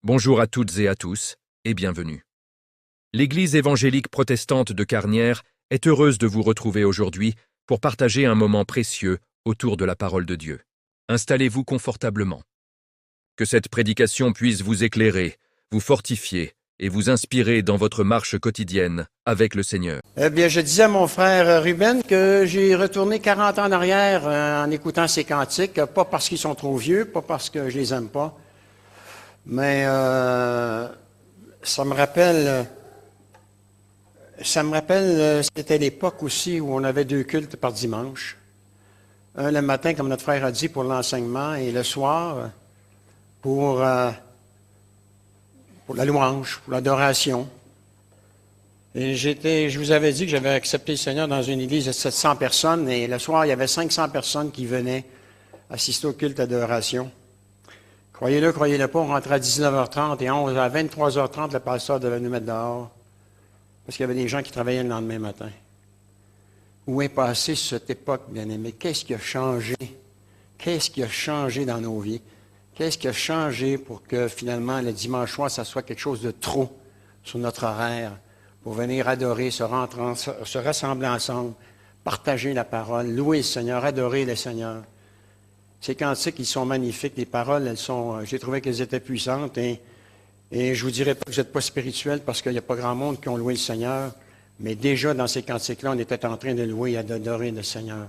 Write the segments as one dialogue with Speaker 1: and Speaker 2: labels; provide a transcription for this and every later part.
Speaker 1: Bonjour à toutes et à tous, et bienvenue. L'Église évangélique protestante de Carnières est heureuse de vous retrouver aujourd'hui pour partager un moment précieux autour de la parole de Dieu. Installez-vous confortablement. Que cette prédication puisse vous éclairer, vous fortifier et vous inspirer dans votre marche quotidienne avec le Seigneur.
Speaker 2: Eh bien, je disais à mon frère Ruben que j'ai retourné 40 ans en arrière en écoutant ces cantiques, pas parce qu'ils sont trop vieux, pas parce que je les aime pas, mais ça me rappelle, c'était l'époque aussi où on avait 2 cultes par dimanche. Un le matin, comme notre frère a dit, pour l'enseignement, et le soir, pour la louange, pour l'adoration. Et je vous avais dit que j'avais accepté le Seigneur dans une église de 700 personnes, et le soir, il y avait 500 personnes qui venaient assister au culte d'adoration. Croyez-le, croyez-le pas, on rentrait à 19h30 et à 23h30, le pasteur devait nous mettre dehors, parce qu'il y avait des gens qui travaillaient le lendemain matin. Où est passée cette époque, bien-aimé? Qu'est-ce qui a changé? Qu'est-ce qui a changé dans nos vies? Qu'est-ce qui a changé pour que finalement, le dimanche soir, ça soit quelque chose de trop sur notre horaire, pour venir adorer, se rassembler ensemble, partager la parole, louer le Seigneur, adorer le Seigneur. Ces cantiques, ils sont magnifiques. Les paroles, j'ai trouvé qu'elles étaient puissantes. Et je vous dirais pas que vous n'êtes pas spirituel parce qu'il n'y a pas grand monde qui ont loué le Seigneur. Mais déjà, dans ces cantiques-là, on était en train de louer et d'adorer le Seigneur.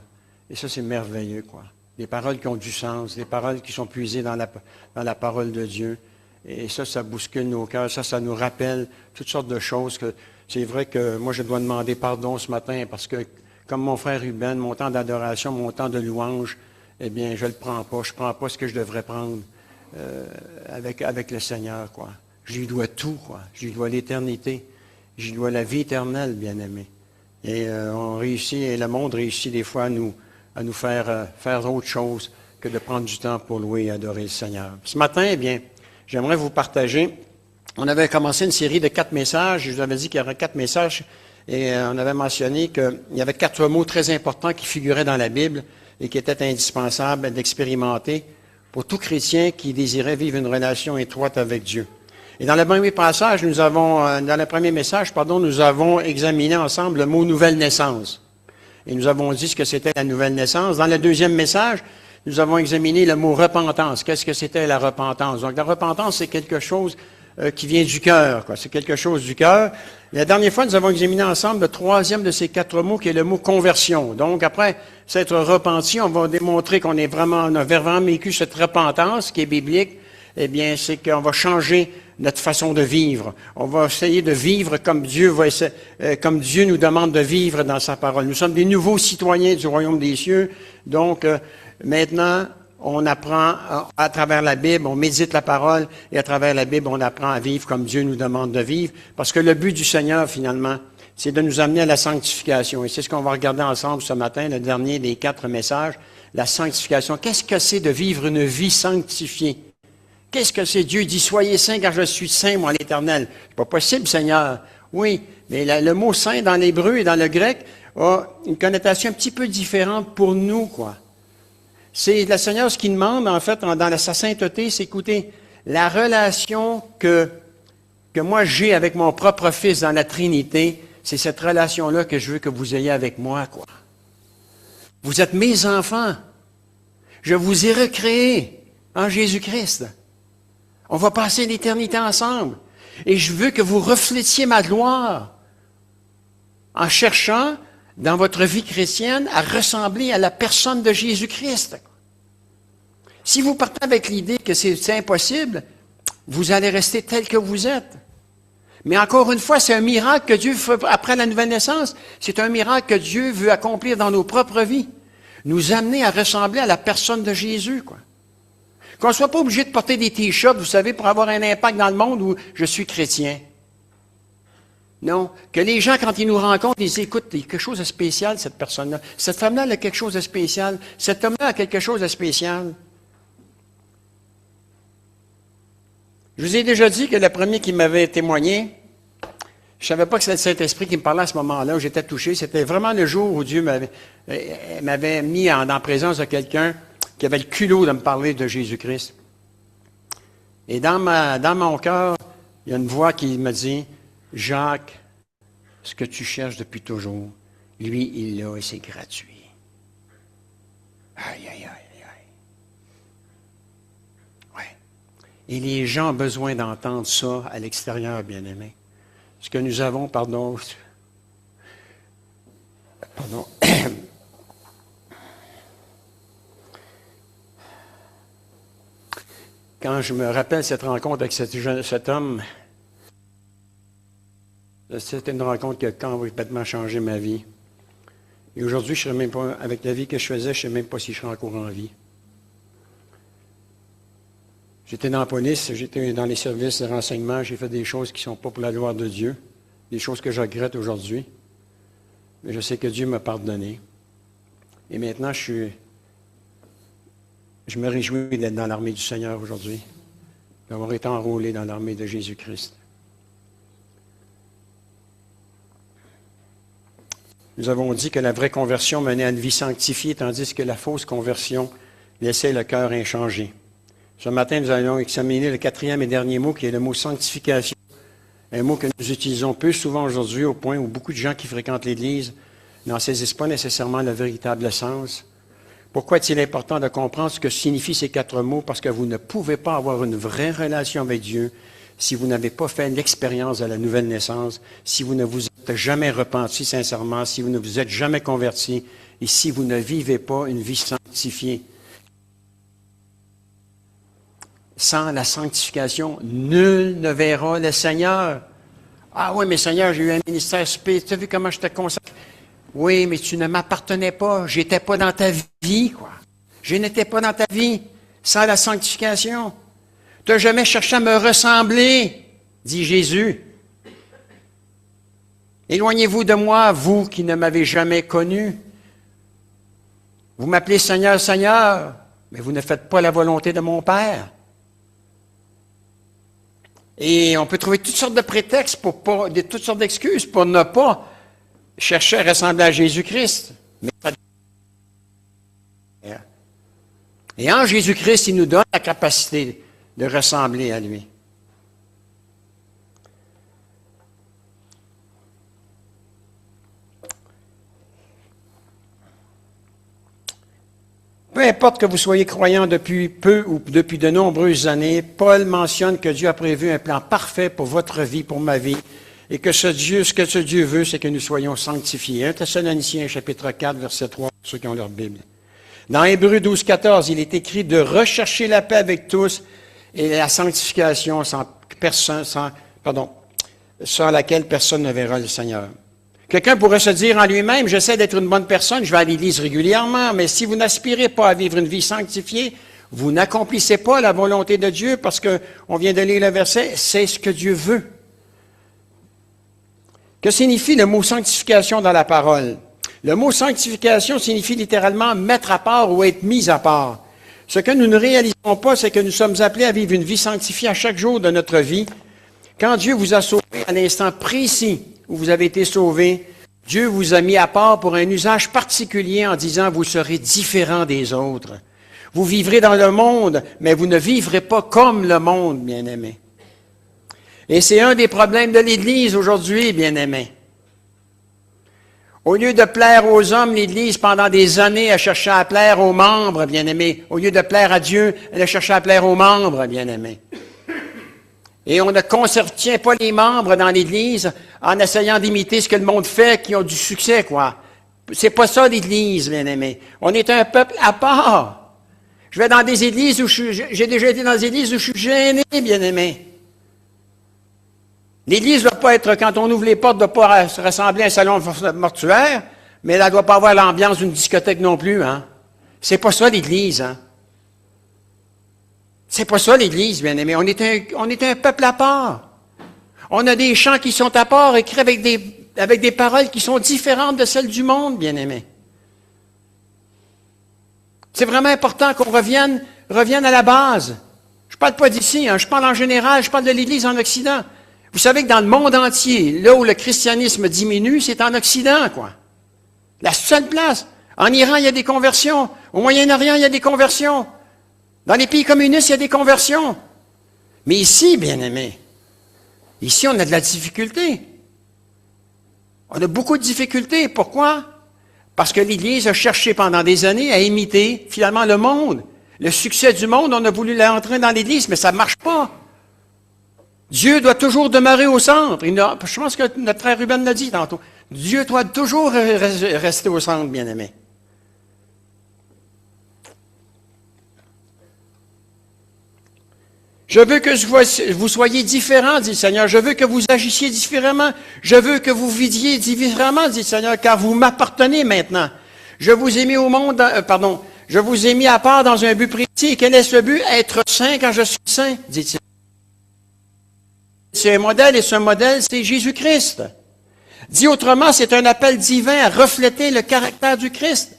Speaker 2: Et ça, c'est merveilleux, quoi. Des paroles qui ont du sens, des paroles qui sont puisées dans la parole de Dieu. Et ça bouscule nos cœurs. Ça nous rappelle toutes sortes de choses. C'est vrai que moi, je dois demander pardon ce matin parce que, comme mon frère Ruben, mon temps d'adoration, mon temps de louange, eh bien, je ne le prends pas. Je ne prends pas ce que je devrais prendre avec le Seigneur, quoi. Je lui dois tout, quoi. Je lui dois l'éternité. Je lui dois la vie éternelle, bien-aimé. Et on réussit, et le monde réussit des fois à nous faire autre chose que de prendre du temps pour louer et adorer le Seigneur. Ce matin, eh bien, j'aimerais vous partager. On avait commencé une série de 4 messages. Je vous avais dit qu'il y aurait 4 messages. Et on avait mentionné qu'il y avait 4 mots très importants qui figuraient dans la Bible et qui étaient indispensables d'expérimenter pour tout chrétien qui désirait vivre une relation étroite avec Dieu. Et dans le premier passage, nous avons examiné ensemble le mot « nouvelle naissance ». Et nous avons dit ce que c'était la nouvelle naissance. Dans le deuxième message, nous avons examiné le mot « repentance ». Qu'est-ce que c'était la repentance? Donc, la repentance, c'est quelque chose qui vient du cœur, quoi. C'est quelque chose du cœur. La dernière fois, nous avons examiné ensemble le troisième de ces 4 mots, qui est le mot « conversion ». Donc, après s'être repenti, on va démontrer on a vraiment vécu cette repentance qui est biblique. Eh bien, c'est qu'on va changer notre façon de vivre. On va essayer de vivre comme Dieu nous demande de vivre dans sa parole. Nous sommes des nouveaux citoyens du royaume des cieux. Donc, maintenant, on apprend à travers la Bible, on médite la parole, et à travers la Bible, on apprend à vivre comme Dieu nous demande de vivre. Parce que le but du Seigneur, finalement, c'est de nous amener à la sanctification. Et c'est ce qu'on va regarder ensemble ce matin, le dernier des 4 messages, la sanctification. Qu'est-ce que c'est de vivre une vie sanctifiée? Qu'est-ce que c'est? Dieu dit, soyez saints car je suis saint, moi, l'Éternel. C'est pas possible, Seigneur. Oui, mais le mot saint dans l'hébreu et dans le grec a une connotation un petit peu différente pour nous, quoi. C'est le Seigneur, ce qu'il demande, en fait, dans sa sainteté, c'est, écoutez, la relation que moi j'ai avec mon propre Fils dans la Trinité, c'est cette relation-là que je veux que vous ayez avec moi, quoi. Vous êtes mes enfants. Je vous ai recréés en Jésus-Christ. On va passer l'éternité ensemble. Et je veux que vous reflétiez ma gloire en cherchant, dans votre vie chrétienne, à ressembler à la personne de Jésus-Christ. Si vous partez avec l'idée que c'est impossible, vous allez rester tel que vous êtes. Mais encore une fois, c'est un miracle que Dieu fait après la nouvelle naissance. C'est un miracle que Dieu veut accomplir dans nos propres vies. Nous amener à ressembler à la personne de Jésus, quoi. Qu'on ne soit pas obligé de porter des t-shirts, vous savez, pour avoir un impact dans le monde où je suis chrétien. Non. Que les gens, quand ils nous rencontrent, ils disent, écoute, il y a quelque chose de spécial, cette personne-là. Cette femme-là, elle a quelque chose de spécial. Cet homme-là a quelque chose de spécial. Je vous ai déjà dit que le premier qui m'avait témoigné, je ne savais pas que c'était le Saint-Esprit qui me parlait à ce moment-là, où j'étais touché. C'était vraiment le jour où Dieu m'avait mis en présence de quelqu'un qui avait le culot de me parler de Jésus-Christ. Et dans mon cœur, il y a une voix qui me dit, Jacques, ce que tu cherches depuis toujours, lui, il l'a et c'est gratuit. Aïe, aïe, aïe, aïe. Ouais. Et les gens ont besoin d'entendre ça à l'extérieur, bien-aimés. Ce que nous avons, pardon, quand je me rappelle cette rencontre avec cet homme, c'était une rencontre qui a complètement changé ma vie. Et aujourd'hui, je ne serais même pas, avec la vie que je faisais, je ne sais même pas si je serais encore en vie. J'étais dans la police, j'étais dans les services de renseignement, j'ai fait des choses qui ne sont pas pour la gloire de Dieu, des choses que je regrette aujourd'hui. Mais je sais que Dieu m'a pardonné. Et maintenant, je me réjouis d'être dans l'armée du Seigneur aujourd'hui, d'avoir été enrôlé dans l'armée de Jésus-Christ. Nous avons dit que la vraie conversion menait à une vie sanctifiée, tandis que la fausse conversion laissait le cœur inchangé. Ce matin, nous allons examiner le 4e et dernier mot, qui est le mot sanctification. Un mot que nous utilisons peu souvent aujourd'hui, au point où beaucoup de gens qui fréquentent l'Église n'en saisissent pas nécessairement le véritable sens. Pourquoi est-il important de comprendre ce que signifient ces 4 mots? Parce que vous ne pouvez pas avoir une vraie relation avec Dieu si vous n'avez pas fait l'expérience de la nouvelle naissance, si vous ne vous êtes jamais repenti sincèrement, si vous ne vous êtes jamais converti, et si vous ne vivez pas une vie sanctifiée. Sans la sanctification, nul ne verra le Seigneur. Ah oui, mais Seigneur, j'ai eu un ministère spirituel, tu as vu comment je te consacre? Oui, mais tu ne m'appartenais pas, j'étais pas dans ta vie, quoi. Je n'étais pas dans ta vie, sans la sanctification. Tu n'as jamais cherché à me ressembler, dit Jésus. Éloignez-vous de moi, vous qui ne m'avez jamais connu. Vous m'appelez Seigneur, Seigneur, mais vous ne faites pas la volonté de mon Père. Et on peut trouver toutes sortes de prétextes, toutes sortes d'excuses pour ne pas chercher à ressembler à Jésus-Christ. Et en Jésus-Christ, il nous donne la capacité de ressembler à lui. Peu importe que vous soyez croyant depuis peu ou depuis de nombreuses années, Paul mentionne que Dieu a prévu un plan parfait pour votre vie, pour ma vie, et que ce que ce Dieu veut, c'est que nous soyons sanctifiés. 1 Thessaloniciens, chapitre 4, verset 3, pour ceux qui ont leur Bible. Dans Hébreux 12, 14, il est écrit de rechercher la paix avec tous et la sanctification sans laquelle personne ne verra le Seigneur. Quelqu'un pourrait se dire en lui-même, j'essaie d'être une bonne personne, je vais à l'Église régulièrement, mais si vous n'aspirez pas à vivre une vie sanctifiée, vous n'accomplissez pas la volonté de Dieu parce que, on vient de lire le verset, c'est ce que Dieu veut. Que signifie le mot sanctification dans la parole? Le mot sanctification signifie littéralement mettre à part ou être mis à part. Ce que nous ne réalisons pas, c'est que nous sommes appelés à vivre une vie sanctifiée à chaque jour de notre vie. Quand Dieu vous a sauvé à l'instant précis où vous avez été sauvé, Dieu vous a mis à part pour un usage particulier en disant vous serez différent des autres. Vous vivrez dans le monde, mais vous ne vivrez pas comme le monde, bien-aimés. Et c'est un des problèmes de l'Église aujourd'hui, bien-aimés. Au lieu de plaire aux hommes, l'Église, pendant des années, a cherché à plaire aux membres, bien-aimés. Au lieu de plaire à Dieu, elle a cherché à plaire aux membres, bien-aimés. Et on ne tient pas les membres dans l'Église en essayant d'imiter ce que le monde fait, qui ont du succès, quoi. C'est pas ça l'Église, bien-aimés. On est un peuple à part. Je vais dans des églises où j'ai déjà été dans des églises où je suis gêné, bien-aimés. L'Église ne doit pas être, quand on ouvre les portes, ne doit pas ressembler à un salon mortuaire, mais elle ne doit pas avoir l'ambiance d'une discothèque non plus, hein. C'est pas ça l'Église, hein. C'est pas ça l'Église, bien-aimé. On est un peuple à part. On a des chants qui sont à part, écrits avec des paroles qui sont différentes de celles du monde, bien-aimé. C'est vraiment important qu'on revienne à la base. Je parle pas d'ici, hein, je parle en général, je parle de l'Église en Occident. Vous savez que dans le monde entier, là où le christianisme diminue, c'est en Occident, quoi. La seule place. En Iran, il y a des conversions. Au Moyen-Orient, il y a des conversions. Dans les pays communistes, il y a des conversions. Mais ici, bien-aimés, ici, on a de la difficulté. On a beaucoup de difficultés. Pourquoi? Parce que l'Église a cherché pendant des années à imiter, finalement, le monde. Le succès du monde, on a voulu l'entrer dans l'Église, mais ça ne marche pas. Dieu doit toujours demeurer au centre. Je pense que notre frère Ruben l'a dit tantôt. Dieu doit toujours rester au centre, bien-aimé. Je veux que vous soyez différents, dit le Seigneur. Je veux que vous agissiez différemment. Je veux que vous viviez différemment, dit le Seigneur, car vous m'appartenez maintenant. Je vous ai mis au monde, je vous ai mis à part dans un but précis. Quel est ce but? Être saint quand je suis saint, dit-il. C'est un modèle, et ce modèle, c'est Jésus-Christ. Dit autrement, c'est un appel divin à refléter le caractère du Christ.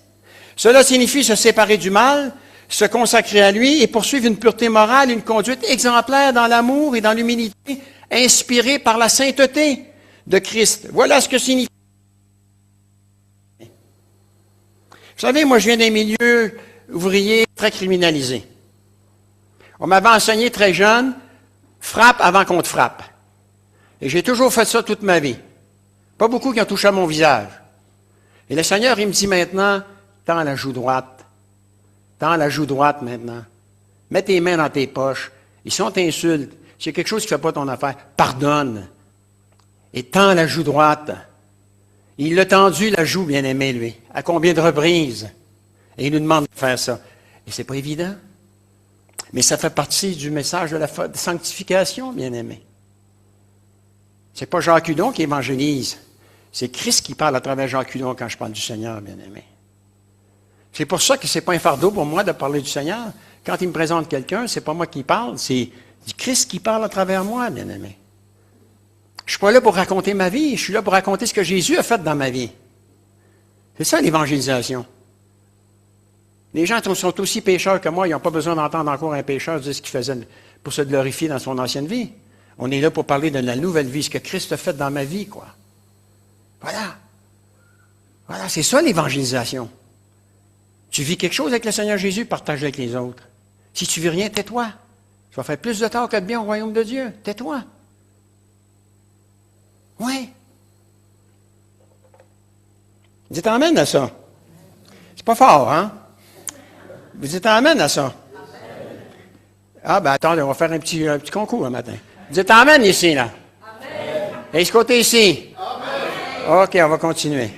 Speaker 2: Cela signifie se séparer du mal, se consacrer à lui et poursuivre une pureté morale, une conduite exemplaire dans l'amour et dans l'humilité, inspirée par la sainteté de Christ. Voilà ce que signifie. Vous savez, moi, je viens d'un milieu ouvrier très criminalisé. On m'avait enseigné très jeune, frappe avant qu'on te frappe. Et j'ai toujours fait ça toute ma vie. Pas beaucoup qui ont touché à mon visage. Et le Seigneur, il me dit maintenant, tends la joue droite. Tends la joue droite maintenant. Mets tes mains dans tes poches. Et si on t'insulte, s'il y a quelque chose qui ne fait pas ton affaire, pardonne. Et tends la joue droite. Il l'a tendu, la joue, bien-aimé, lui. À combien de reprises? Et il nous demande de faire ça. Et c'est pas évident. Mais ça fait partie du message de la sanctification, bien-aimé. C'est pas Jacques Hudon qui évangélise. C'est Christ qui parle à travers Jacques Hudon quand je parle du Seigneur, bien-aimé. C'est pour ça que c'est pas un fardeau pour moi de parler du Seigneur. Quand il me présente quelqu'un, c'est pas moi qui parle, c'est Christ qui parle à travers moi, bien-aimé. Je suis pas là pour raconter ma vie, je suis là pour raconter ce que Jésus a fait dans ma vie. C'est ça l'évangélisation. Les gens sont aussi pécheurs que moi, ils n'ont pas besoin d'entendre encore un pécheur dire ce qu'il faisait pour se glorifier dans son ancienne vie. On est là pour parler de la nouvelle vie, ce que Christ a fait dans ma vie, quoi. Voilà. Voilà, c'est ça l'évangélisation. Tu vis quelque chose avec le Seigneur Jésus, partage-le avec les autres. Si tu ne vis rien, tais-toi. Tu vas faire plus de tort que de bien au royaume de Dieu. Tais-toi. Oui. Dites amen à ça. C'est pas fort, hein? Vous dites amen à ça. Ah, ben attendez, on va faire un petit concours un matin. Dites amen ici, là. Amen. Et ce côté ici. Amen. OK, on va continuer.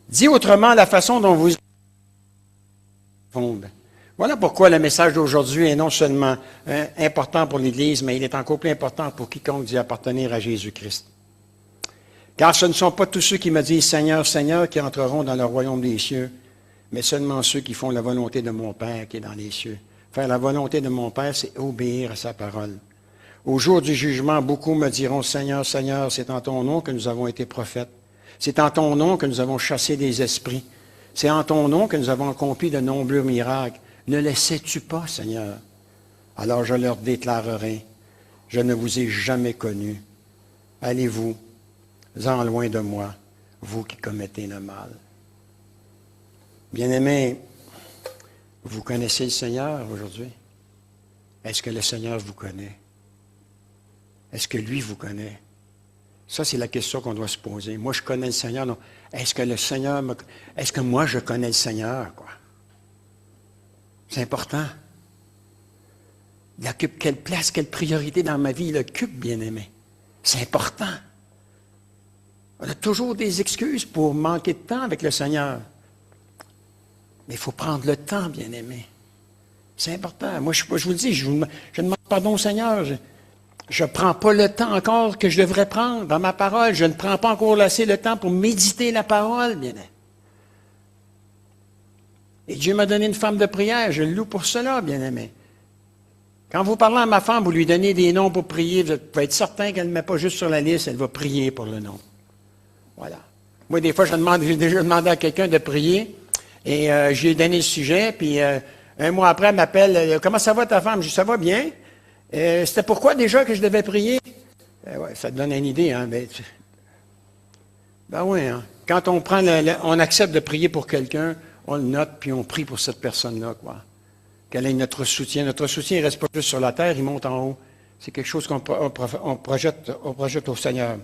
Speaker 2: Dit autrement, la façon dont vous... Voilà pourquoi le message d'aujourd'hui est non seulement important pour l'Église, mais il est encore plus important pour quiconque dit appartenir à Jésus-Christ. Car ce ne sont pas tous ceux qui me disent « Seigneur, Seigneur » qui entreront dans le royaume des cieux, mais seulement ceux qui font la volonté de mon Père qui est dans les cieux. Faire la volonté de mon Père, c'est obéir à sa parole. Au jour du jugement, beaucoup me diront « Seigneur, Seigneur, c'est en ton nom que nous avons été prophètes. C'est en ton nom que nous avons chassé des esprits. C'est en ton nom que nous avons accompli de nombreux miracles. Ne les sais-tu pas, Seigneur? Alors je leur déclarerai, je ne vous ai jamais connus. Allez-vous en loin de moi, vous qui commettez le mal. » Bien-aimés, vous connaissez le Seigneur aujourd'hui? Est-ce que le Seigneur vous connaît? Est-ce que lui vous connaît? Ça, c'est la question qu'on doit se poser. Moi, je connais le Seigneur. Non. Est-ce que moi, je connais le Seigneur, quoi? C'est important. Il occupe quelle place, quelle priorité dans ma vie il occupe, bien-aimé? C'est important. On a toujours des excuses pour manquer de temps avec le Seigneur. Mais il faut prendre le temps, bien-aimé. C'est important. Moi, je vous le dis, je demande pardon au Seigneur. Je ne prends pas le temps encore que je devrais prendre dans ma parole. Je ne prends pas encore assez le temps pour méditer la parole, bien-aimé. Et Dieu m'a donné une femme de prière. Je le loue pour cela, bien-aimé. Quand vous parlez à ma femme, vous lui donnez des noms pour prier, vous pouvez être certain qu'elle ne met pas juste sur la liste, elle va prier pour le nom. Voilà. Moi, des fois, j'ai déjà demandé à quelqu'un de prier, et j'ai donné le sujet, puis un mois après, elle m'appelle, « Comment ça va ta femme? » Je dis, « Ça va bien. » C'était pourquoi déjà que je devais prier? Ouais, ça te donne une idée, hein? Ben oui, hein? Quand on accepte de prier pour quelqu'un, on le note, puis on prie pour cette personne-là, quoi. Qu'elle ait notre soutien. Notre soutien ne reste pas juste sur la terre, il monte en haut. C'est quelque chose qu'on projette au Seigneur.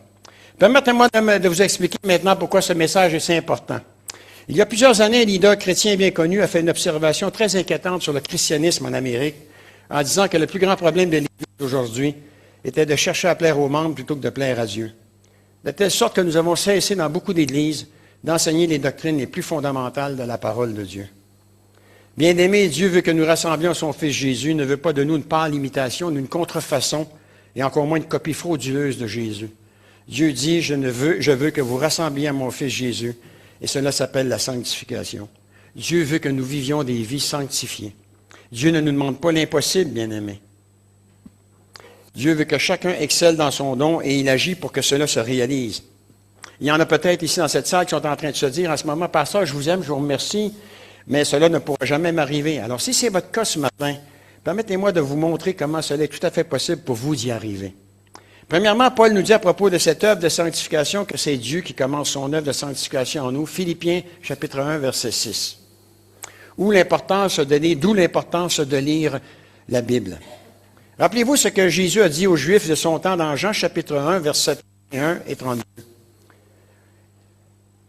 Speaker 2: Permettez-moi de vous expliquer maintenant pourquoi ce message est si important. Il y a plusieurs années, un leader chrétien bien connu a fait une observation très inquiétante sur le christianisme en Amérique, en disant que le plus grand problème de l'Église aujourd'hui était de chercher à plaire aux membres plutôt que de plaire à Dieu. De telle sorte que nous avons cessé dans beaucoup d'églises d'enseigner les doctrines les plus fondamentales de la parole de Dieu. Bien-aimé, Dieu veut que nous rassemblions son Fils Jésus, ne veut pas de nous une pâle imitation, une contrefaçon, et encore moins une copie frauduleuse de Jésus. Dieu dit, je veux que vous rassembliez à mon Fils Jésus, et cela s'appelle la sanctification. Dieu veut que nous vivions des vies sanctifiées. Dieu ne nous demande pas l'impossible, bien-aimé. Dieu veut que chacun excelle dans son don, et il agit pour que cela se réalise. Il y en a peut-être ici dans cette salle qui sont en train de se dire en ce moment, Pasteur, je vous aime, je vous remercie, mais cela ne pourra jamais m'arriver. Alors, si c'est votre cas ce matin, permettez-moi de vous montrer comment cela est tout à fait possible pour vous d'y arriver. Premièrement, Paul nous dit à propos de cette œuvre de sanctification que c'est Dieu qui commence son œuvre de sanctification en nous. Philippiens, chapitre 1, verset 6. D'où l'importance de lire la Bible. Rappelez-vous ce que Jésus a dit aux Juifs de son temps dans Jean, chapitre 1, versets 31 et 32.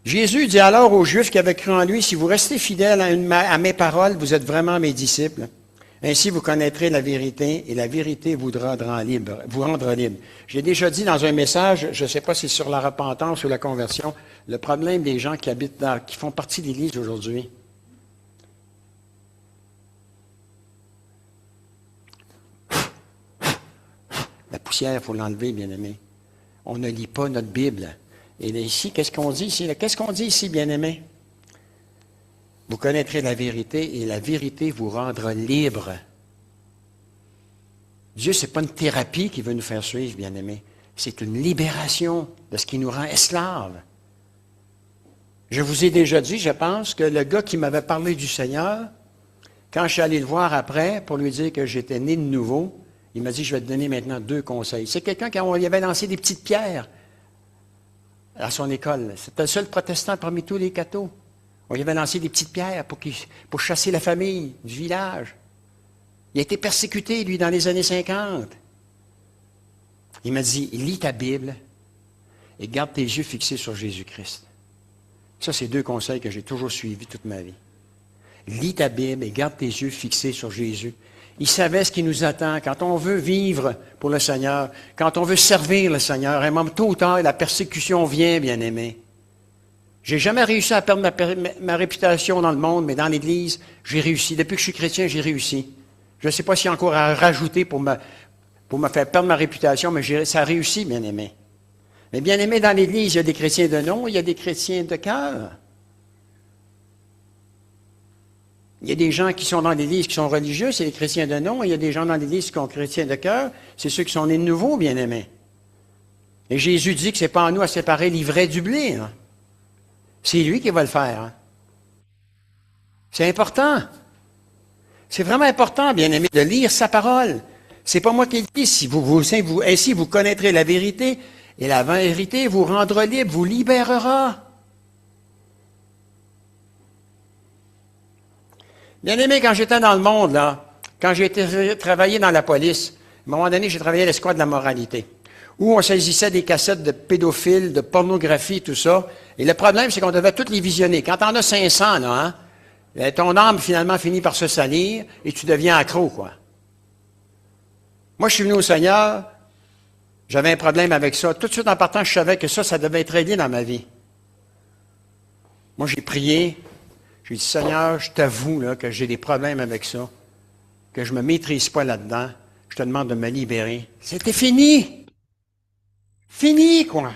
Speaker 2: Jésus dit alors aux Juifs qui avaient cru en lui, « Si vous restez fidèles à mes paroles, vous êtes vraiment mes disciples. Ainsi, vous connaîtrez la vérité, et la vérité vous rendra libre. » J'ai déjà dit dans un message, je ne sais pas si c'est sur la repentance ou la conversion, le problème des gens qui font partie de l'Église aujourd'hui. La poussière, il faut l'enlever, bien-aimé. On ne lit pas notre Bible. Et là, ici, qu'est-ce qu'on dit ici? Qu'est-ce qu'on dit ici, bien-aimé? Vous connaîtrez la vérité et la vérité vous rendra libre. Dieu, ce n'est pas une thérapie qui veut nous faire suivre, bien-aimé. C'est une libération de ce qui nous rend esclaves. Je vous ai déjà dit, je pense, que le gars qui m'avait parlé du Seigneur, quand je suis allé le voir après pour lui dire que j'étais né de nouveau, il m'a dit, je vais te donner maintenant 2 conseils. C'est quelqu'un qui avait lancé des petites pierres à son école. C'était le seul protestant parmi tous les cathos. On lui avait lancé des petites pierres pour chasser la famille du village. Il a été persécuté, lui, dans les années 50. Il m'a dit, lis ta Bible et garde tes yeux fixés sur Jésus-Christ. Ça, c'est 2 conseils que j'ai toujours suivis toute ma vie. Lis ta Bible et garde tes yeux fixés sur Jésus. Il savait ce qui nous attend quand on veut vivre pour le Seigneur, quand on veut servir le Seigneur. Et même tôt ou tard, la persécution vient, bien-aimé. J'ai jamais réussi à perdre ma réputation dans le monde, mais dans l'Église, j'ai réussi. Depuis que je suis chrétien, j'ai réussi. Je ne sais pas s'il y a encore à rajouter pour me faire perdre ma réputation, mais ça a réussi, bien-aimé. Mais bien-aimé, dans l'Église, il y a des chrétiens de nom, il y a des chrétiens de cœur. Il y a des gens qui sont dans l'Église qui sont religieux, c'est les chrétiens de nom. Il y a des gens dans l'Église qui sont chrétiens de cœur, c'est ceux qui sont nés de nouveau, bien-aimés. Et Jésus dit que ce n'est pas à nous à séparer l'ivraie du blé. Hein. C'est lui qui va le faire. Hein. C'est important. C'est vraiment important, bien-aimés, de lire sa parole. C'est pas moi qui le dis. Ainsi, vous connaîtrez la vérité, et la vérité vous rendra libre, vous libérera. Bien-aimé, quand j'étais dans le monde, là, quand j'ai été travailler dans la police, à un moment donné, j'ai travaillé à l'escouade de la moralité, où on saisissait des cassettes de pédophiles, de pornographie, tout ça. Et le problème, c'est qu'on devait toutes les visionner. Quand t'en as 500, là, hein, ton âme, finalement, finit par se salir et tu deviens accro, quoi. Moi, je suis venu au Seigneur, j'avais un problème avec ça. Tout de suite, en partant, je savais que ça devait être réglé dans ma vie. Moi, j'ai prié. J'ai dit, Seigneur, je t'avoue là, que j'ai des problèmes avec ça, que je ne me maîtrise pas là-dedans. Je te demande de me libérer. C'était fini. Fini, quoi.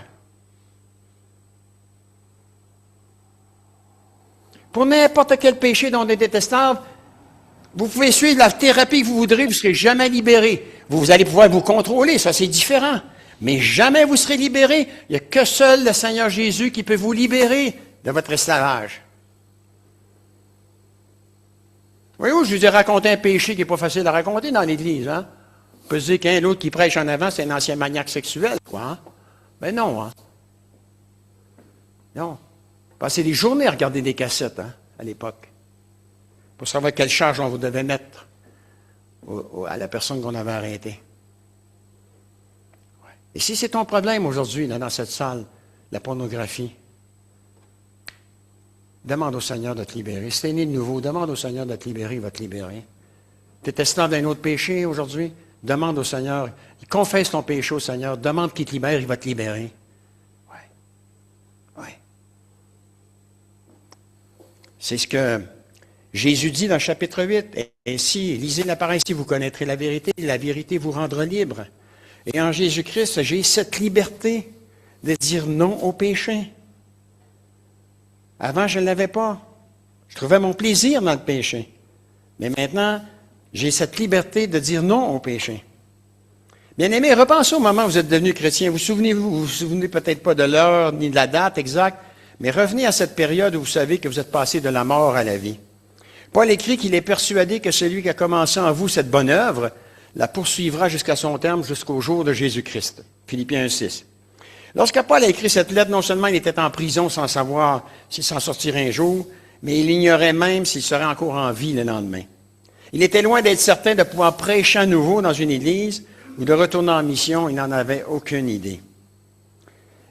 Speaker 2: Pour n'importe quel péché dont on est détestable, vous pouvez suivre la thérapie que vous voudrez, vous ne serez jamais libéré. Vous allez pouvoir vous contrôler, ça c'est différent. Mais jamais vous serez libéré. Il n'y a que seul le Seigneur Jésus qui peut vous libérer de votre esclavage. Voyez-vous, je vous ai raconté un péché qui n'est pas facile à raconter dans l'Église. Hein? On peut se dire qu'un autre qui prêche en avant, c'est un ancien maniaque sexuel. Quoi, hein? Ben non. Hein? Non. Passer des journées à regarder des cassettes. Hein? à l'époque, pour savoir quelle charge on vous devait mettre à la personne qu'on avait arrêtée. Ouais. Et si c'est ton problème aujourd'hui, là, dans cette salle, la pornographie, demande au Seigneur de te libérer. Si tu es né de nouveau, demande au Seigneur de te libérer, il va te libérer. Tu es esclave d'un autre péché aujourd'hui, demande au Seigneur, confesse ton péché au Seigneur, demande qu'il te libère, il va te libérer. Oui. C'est ce que Jésus dit dans le chapitre 8. Ainsi, lisez la parole, ainsi vous connaîtrez la vérité vous rendra libre. Et en Jésus-Christ, j'ai cette liberté de dire non au péché. Avant, je ne l'avais pas. Je trouvais mon plaisir dans le péché. Mais maintenant, j'ai cette liberté de dire non au péché. Bien-aimés, repensez au moment où vous êtes devenu chrétien. Vous souvenez peut-être pas de l'heure ni de la date exacte, mais revenez à cette période où vous savez que vous êtes passé de la mort à la vie. Paul écrit qu'il est persuadé que celui qui a commencé en vous cette bonne œuvre la poursuivra jusqu'à son terme, jusqu'au jour de Jésus-Christ. Philippiens 1:6. Lorsque Paul a écrit cette lettre, non seulement il était en prison sans savoir s'il s'en sortirait un jour, mais il ignorait même s'il serait encore en vie le lendemain. Il était loin d'être certain de pouvoir prêcher à nouveau dans une église ou de retourner en mission, il n'en avait aucune idée.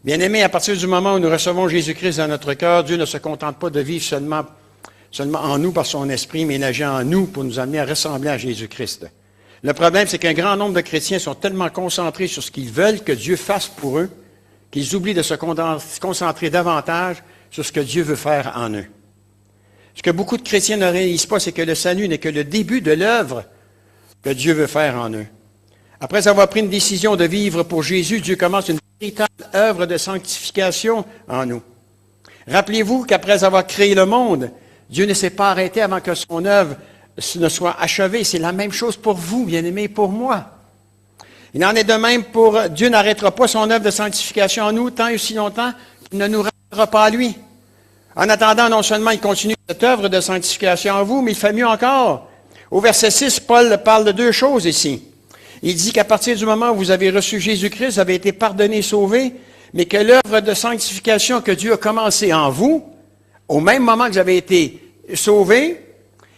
Speaker 2: Bien-aimés, à partir du moment où nous recevons Jésus-Christ dans notre cœur, Dieu ne se contente pas de vivre seulement en nous par son esprit, mais il agit en nous pour nous amener à ressembler à Jésus-Christ. Le problème, c'est qu'un grand nombre de chrétiens sont tellement concentrés sur ce qu'ils veulent que Dieu fasse pour eux, qu'ils oublient de se concentrer davantage sur ce que Dieu veut faire en eux. Ce que beaucoup de chrétiens ne réalisent pas, c'est que le salut n'est que le début de l'œuvre que Dieu veut faire en eux. Après avoir pris une décision de vivre pour Jésus, Dieu commence une véritable œuvre de sanctification en nous. Rappelez-vous qu'après avoir créé le monde, Dieu ne s'est pas arrêté avant que son œuvre ne soit achevée. C'est la même chose pour vous, bien-aimés, pour moi. Il en est de même pour Dieu n'arrêtera pas son œuvre de sanctification en nous tant et aussi longtemps qu'il ne nous ramènera pas à lui. En attendant, non seulement il continue cette œuvre de sanctification en vous, mais il fait mieux encore. Au verset 6, Paul parle de deux choses ici. Il dit qu'à partir du moment où vous avez reçu Jésus-Christ, vous avez été pardonné et sauvé, mais que l'œuvre de sanctification que Dieu a commencée en vous, au même moment que vous avez été sauvé,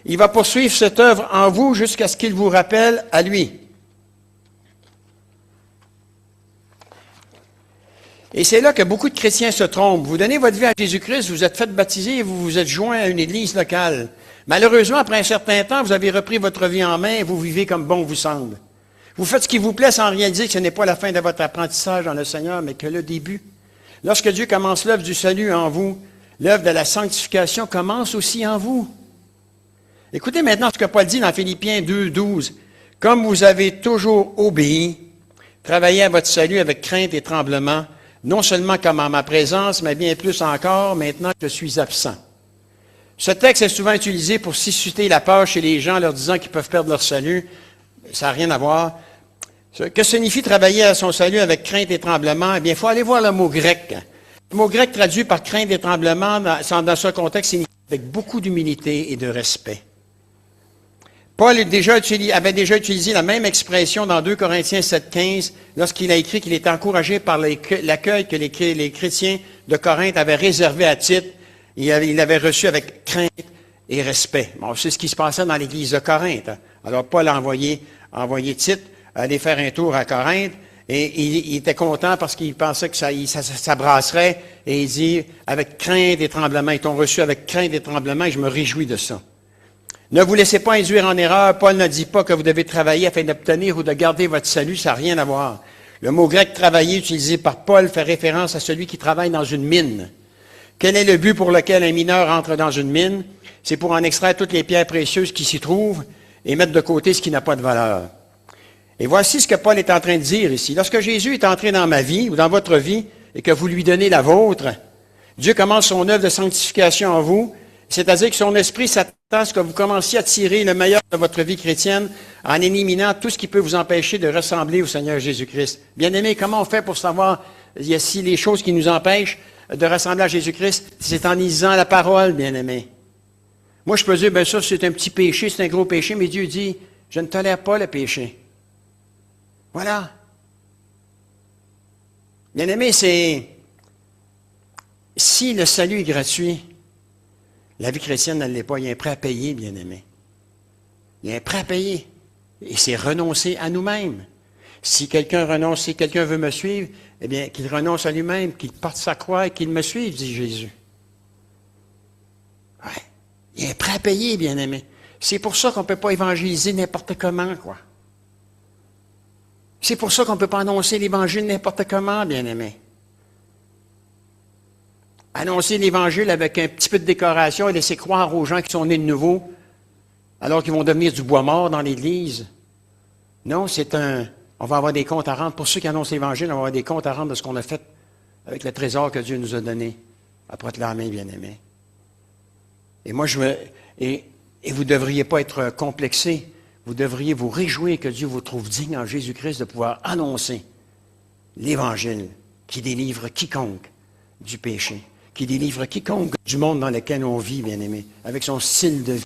Speaker 2: il va poursuivre cette œuvre en vous jusqu'à ce qu'il vous rappelle à lui. Et c'est là que beaucoup de chrétiens se trompent. Vous donnez votre vie à Jésus-Christ, vous êtes fait baptiser et vous vous êtes joint à une église locale. Malheureusement, après un certain temps, vous avez repris votre vie en main et vous vivez comme bon vous semble. Vous faites ce qui vous plaît sans réaliser que ce n'est pas la fin de votre apprentissage dans le Seigneur, mais que le début. Lorsque Dieu commence l'œuvre du salut en vous, l'œuvre de la sanctification commence aussi en vous. Écoutez maintenant ce que Paul dit dans Philippiens 2:12. « Comme vous avez toujours obéi, travaillez à votre salut avec crainte et tremblement, non seulement comme en ma présence, mais bien plus encore maintenant que je suis absent. » Ce texte est souvent utilisé pour susciter la peur chez les gens, leur disant qu'ils peuvent perdre leur salut. Ça n'a rien à voir. Que signifie travailler à son salut avec crainte et tremblement? Eh bien, il faut aller voir le mot grec. Le mot grec traduit par crainte et tremblement, dans ce contexte, signifie avec beaucoup d'humilité et de respect. Paul avait déjà utilisé la même expression dans 2 Corinthiens 7,15 lorsqu'il a écrit qu'il était encouragé par l'accueil que les chrétiens de Corinthe avaient réservé à Tite. Il l'avait reçu avec crainte et respect. Bon, c'est ce qui se passait dans l'église de Corinthe. Alors Paul a envoyé Tite aller faire un tour à Corinthe et il était content parce qu'il pensait que ça brasserait et il dit avec crainte et tremblement. Ils t'ont reçu avec crainte et tremblement et je me réjouis de ça. Ne vous laissez pas induire en erreur. Paul ne dit pas que vous devez travailler afin d'obtenir ou de garder votre salut. Ça n'a rien à voir. Le mot grec « travailler » utilisé par Paul fait référence à celui qui travaille dans une mine. Quel est le but pour lequel un mineur entre dans une mine? C'est pour en extraire toutes les pierres précieuses qui s'y trouvent et mettre de côté ce qui n'a pas de valeur. Et voici ce que Paul est en train de dire ici. Lorsque Jésus est entré dans ma vie ou dans votre vie et que vous lui donnez la vôtre, Dieu commence son œuvre de sanctification en vous. C'est-à-dire que son esprit s'attend à ce que vous commenciez à tirer le meilleur de votre vie chrétienne en éliminant tout ce qui peut vous empêcher de ressembler au Seigneur Jésus-Christ. Bien-aimés, comment on fait pour savoir si les choses qui nous empêchent de ressembler à Jésus-Christ? C'est en lisant la parole, bien-aimés. Moi, je peux dire, bien ça, c'est un petit péché, c'est un gros péché, mais Dieu dit, je ne tolère pas le péché. Voilà. Bien-aimés, si le salut est gratuit, La vie chrétienne, elle ne l'est pas. Il y a un prêt à payer, bien-aimé. Il y a un prêt à payer. Et c'est renoncer à nous-mêmes. Si quelqu'un renonce, si quelqu'un veut me suivre, eh bien, qu'il renonce à lui-même, qu'il porte sa croix et qu'il me suive, dit Jésus. Ouais. Il y a un prêt à payer, bien-aimé. C'est pour ça qu'on ne peut pas évangéliser n'importe comment, quoi. C'est pour ça qu'on ne peut pas annoncer l'Évangile n'importe comment, bien-aimé. Annoncer l'Évangile avec un petit peu de décoration et laisser croire aux gens qui sont nés de nouveau, alors qu'ils vont devenir du bois mort dans l'Église. Non, on va avoir des comptes à rendre. Pour ceux qui annoncent l'Évangile, on va avoir des comptes à rendre de ce qu'on a fait avec le trésor que Dieu nous a donné à proclamer, bien-aimé. Et moi, et vous ne devriez pas être complexés. Vous devriez vous réjouir que Dieu vous trouve digne en Jésus-Christ de pouvoir annoncer l'Évangile qui délivre quiconque du péché, qui délivre quiconque du monde dans lequel on vit, bien-aimé, avec son style de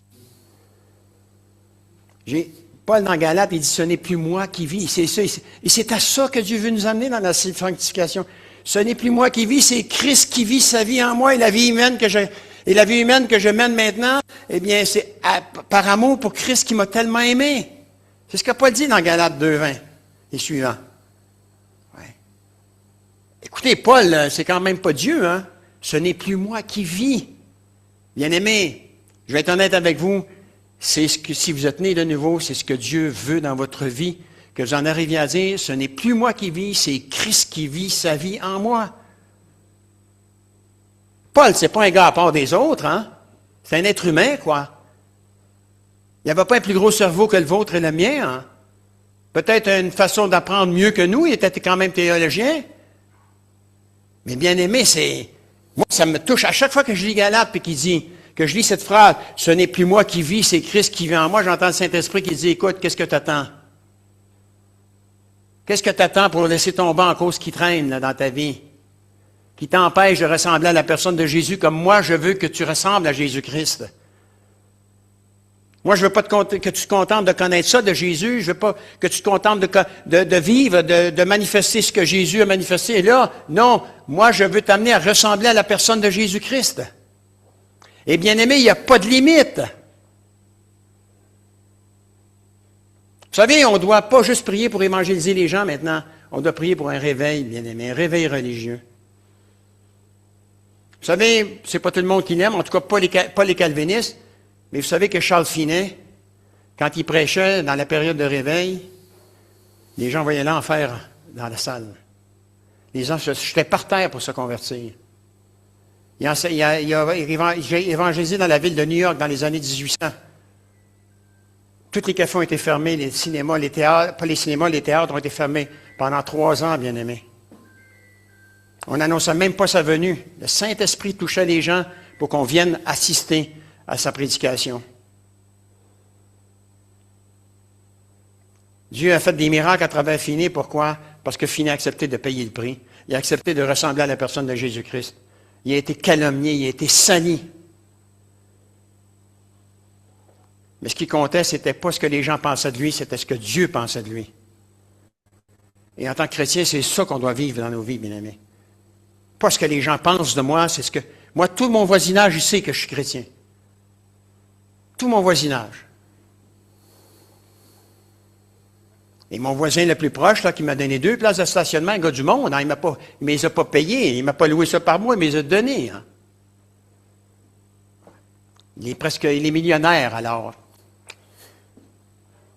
Speaker 2: vie. Paul dans Galates, il dit, ce n'est plus moi qui vis. C'est ça, et c'est à ça que Dieu veut nous amener dans la sanctification. Ce n'est plus moi qui vis, c'est Christ qui vit sa vie en moi et la vie humaine que je mène maintenant, eh bien, c'est par amour pour Christ qui m'a tellement aimé. C'est ce que Paul dit dans Galates 2:20 et suivant. Ouais. Écoutez, Paul, c'est quand même pas Dieu, hein? Ce n'est plus moi qui vis. Bien-aimé, je vais être honnête avec vous, c'est ce que, si vous êtes né de nouveau, c'est ce que Dieu veut dans votre vie, que vous en arriviez à dire, ce n'est plus moi qui vis, c'est Christ qui vit sa vie en moi. Paul, c'est pas un gars à part des autres, hein? C'est un être humain, quoi. Il n'avait pas un plus gros cerveau que le vôtre et le mien, hein? Peut-être une façon d'apprendre mieux que nous, il était quand même théologien. Mais bien aimé, moi, ça me touche. À chaque fois que je lis Galates puis que je lis cette phrase, ce n'est plus moi qui vis, c'est Christ qui vit en moi, j'entends le Saint-Esprit qui dit, écoute, qu'est-ce que tu attends? Qu'est-ce que tu attends pour laisser tomber en cause qui traîne là, dans ta vie? Qui t'empêche de ressembler à la personne de Jésus comme moi, je veux que tu ressembles à Jésus-Christ. Moi, je veux pas que tu te contentes de connaître ça de Jésus, je veux pas que tu te contentes de vivre, de manifester ce que Jésus a manifesté. Et là, non, moi, je veux t'amener à ressembler à la personne de Jésus-Christ. Et bien aimé, il n'y a pas de limite. Vous savez, on ne doit pas juste prier pour évangéliser les gens maintenant, on doit prier pour un réveil, bien aimé, un réveil religieux. Vous savez, c'est pas tout le monde qui l'aime, en tout cas pas les calvinistes, mais vous savez que Charles Finet, quand il prêchait dans la période de réveil, les gens voyaient l'enfer dans la salle. Les gens se jetaient par terre pour se convertir. Il a évangélisé dans la ville de New York dans les années 1800. Tous les cafés ont été fermés, les cinémas, les théâtres, pas les cinémas, les théâtres ont été fermés pendant 3 ans, bien aimés. On n'annonçait même pas sa venue. Le Saint-Esprit touchait les gens pour qu'on vienne assister à sa prédication. Dieu a fait des miracles à travers Finet. Pourquoi? Parce que Finet a accepté de payer le prix. Il a accepté de ressembler à la personne de Jésus-Christ. Il a été calomnié, il a été sali. Mais ce qui comptait, ce n'était pas ce que les gens pensaient de lui, c'était ce que Dieu pensait de lui. Et en tant que chrétien, c'est ça qu'on doit vivre dans nos vies, bien aimés. Pas ce que les gens pensent de moi, c'est ce que... Moi, tout mon voisinage, il sait que je suis chrétien. Tout mon voisinage. Et mon voisin le plus proche, là, qui m'a donné 2 places de stationnement, un gars du monde, hein, il ne les a pas payées, il ne m'a pas loué ça par mois, il me les a données. Hein. Il est millionnaire, alors.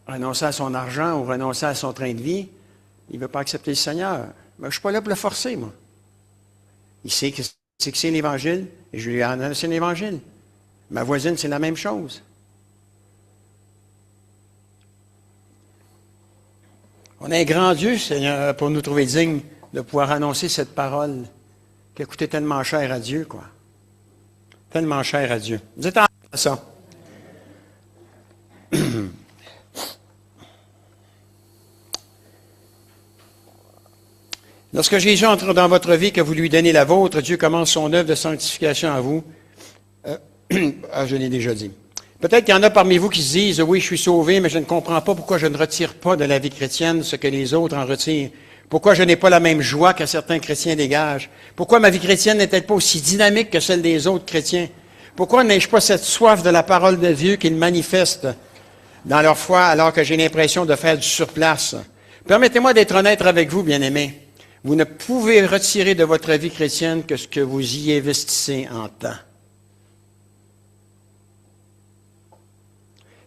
Speaker 2: Renoncer à son argent ou renoncer à son train de vie, il ne veut pas accepter le Seigneur. Mais je ne suis pas là pour le forcer, moi. Il sait que c'est l'Évangile, et je lui ai annoncé l'Évangile. Ma voisine, c'est la même chose. On a un grand Dieu, Seigneur, pour nous trouver dignes de pouvoir annoncer cette parole qui a coûté tellement cher à Dieu, quoi. Tellement cher à Dieu. Dites à ça. Lorsque Jésus entre dans votre vie, que vous lui donnez la vôtre, Dieu commence son œuvre de sanctification à vous. Je l'ai déjà dit. Peut-être qu'il y en a parmi vous qui se disent, oui, je suis sauvé, mais je ne comprends pas pourquoi je ne retire pas de la vie chrétienne ce que les autres en retirent. Pourquoi je n'ai pas la même joie que certains chrétiens dégagent. Pourquoi ma vie chrétienne n'est-elle pas aussi dynamique que celle des autres chrétiens. Pourquoi n'ai-je pas cette soif de la parole de Dieu qu'ils manifestent dans leur foi alors que j'ai l'impression de faire du surplace? Permettez-moi d'être honnête avec vous, bien-aimés. Vous ne pouvez retirer de votre vie chrétienne que ce que vous y investissez en temps.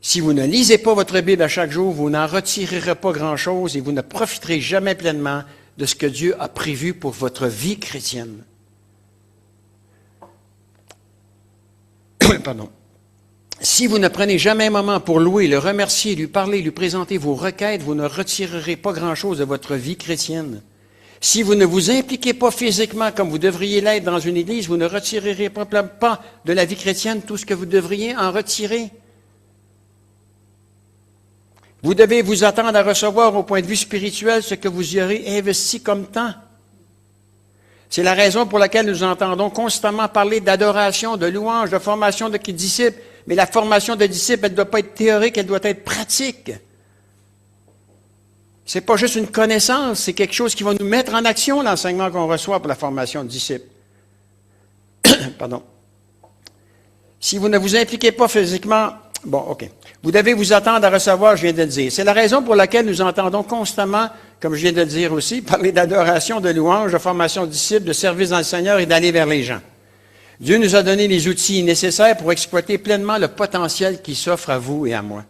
Speaker 2: Si vous ne lisez pas votre Bible à chaque jour, vous n'en retirerez pas grand-chose et vous ne profiterez jamais pleinement de ce que Dieu a prévu pour votre vie chrétienne. Pardon. Si vous ne prenez jamais un moment pour louer, le remercier, lui parler, lui présenter vos requêtes, vous ne retirerez pas grand-chose de votre vie chrétienne. Si vous ne vous impliquez pas physiquement comme vous devriez l'être dans une église, vous ne retirerez pas de la vie chrétienne tout ce que vous devriez en retirer. Vous devez vous attendre à recevoir au point de vue spirituel ce que vous y aurez investi comme temps. C'est la raison pour laquelle nous entendons constamment parler d'adoration, de louange, de formation de disciples. Mais la formation de disciples, elle ne doit pas être théorique, elle doit être pratique. C'est pas juste une connaissance, c'est quelque chose qui va nous mettre en action, l'enseignement qu'on reçoit pour la formation de disciples. Pardon. Si vous ne vous impliquez pas physiquement, bon, OK. Vous devez vous attendre à recevoir, je viens de le dire. C'est la raison pour laquelle nous entendons constamment, comme je viens de le dire aussi, parler d'adoration, de louange, de formation de disciples, de service dans le Seigneur et d'aller vers les gens. Dieu nous a donné les outils nécessaires pour exploiter pleinement le potentiel qui s'offre à vous et à moi.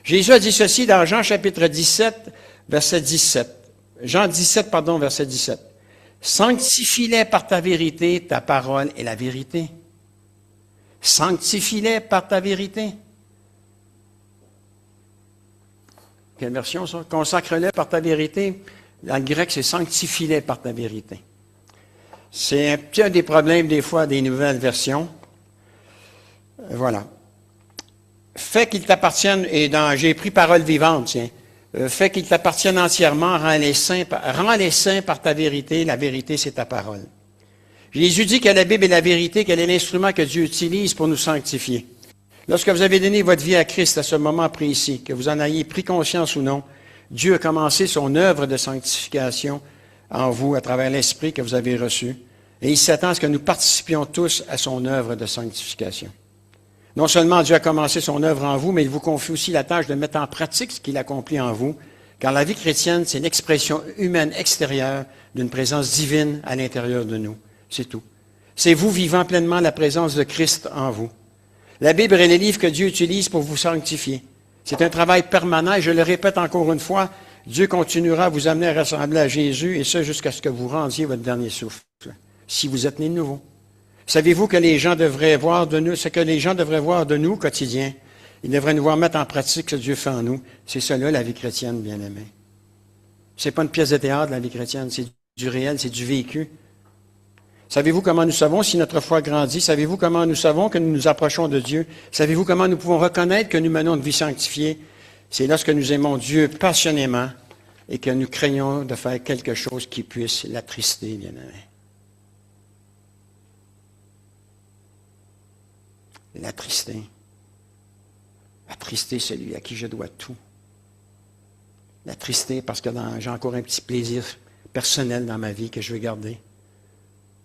Speaker 2: Jésus a dit ceci dans Jean chapitre 17, verset 17. Jean 17, pardon, verset 17. Sanctifie-les par ta vérité, ta parole est la vérité. Sanctifie-les par ta vérité. Quelle version ça? Consacre-les par ta vérité. Dans le grec, c'est sanctifie-les par ta vérité. C'est un des problèmes des fois des nouvelles versions. Voilà. Fais qu'ils t'appartiennent, et j'ai pris parole vivante, tiens. Fais qu'ils t'appartiennent entièrement, rends-les saints par ta vérité. La vérité, c'est ta parole. Jésus dit que la Bible est la vérité, qu'elle est l'instrument que Dieu utilise pour nous sanctifier. Lorsque vous avez donné votre vie à Christ à ce moment précis, que vous en ayez pris conscience ou non, Dieu a commencé son œuvre de sanctification en vous à travers l'Esprit que vous avez reçu. Et il s'attend à ce que nous participions tous à son œuvre de sanctification. Non seulement Dieu a commencé son œuvre en vous, mais il vous confie aussi la tâche de mettre en pratique ce qu'il accomplit en vous, car la vie chrétienne, c'est l'expression humaine extérieure d'une présence divine à l'intérieur de nous. C'est tout. C'est vous vivant pleinement la présence de Christ en vous. La Bible est le livre que Dieu utilise pour vous sanctifier. C'est un travail permanent, et je le répète encore une fois, Dieu continuera à vous amener à ressembler à Jésus, et ce jusqu'à ce que vous rendiez votre dernier souffle, si vous êtes né de nouveau. Savez-vous que les gens devraient voir de nous, ce que les gens devraient voir de nous au quotidien? Ils devraient nous voir mettre en pratique ce que Dieu fait en nous. C'est cela, la vie chrétienne, bien-aimée. C'est pas une pièce de théâtre, la vie chrétienne, c'est du réel, c'est du vécu. Savez-vous comment nous savons si notre foi grandit? Savez-vous comment nous savons que nous nous approchons de Dieu? Savez-vous comment nous pouvons reconnaître que nous menons une vie sanctifiée? C'est lorsque nous aimons Dieu passionnément et que nous craignons de faire quelque chose qui puisse l'attrister, bien-aimé. L'attrister. Attrister celui à qui je dois tout. L'attrister parce que j'ai encore un petit plaisir personnel dans ma vie que je veux garder,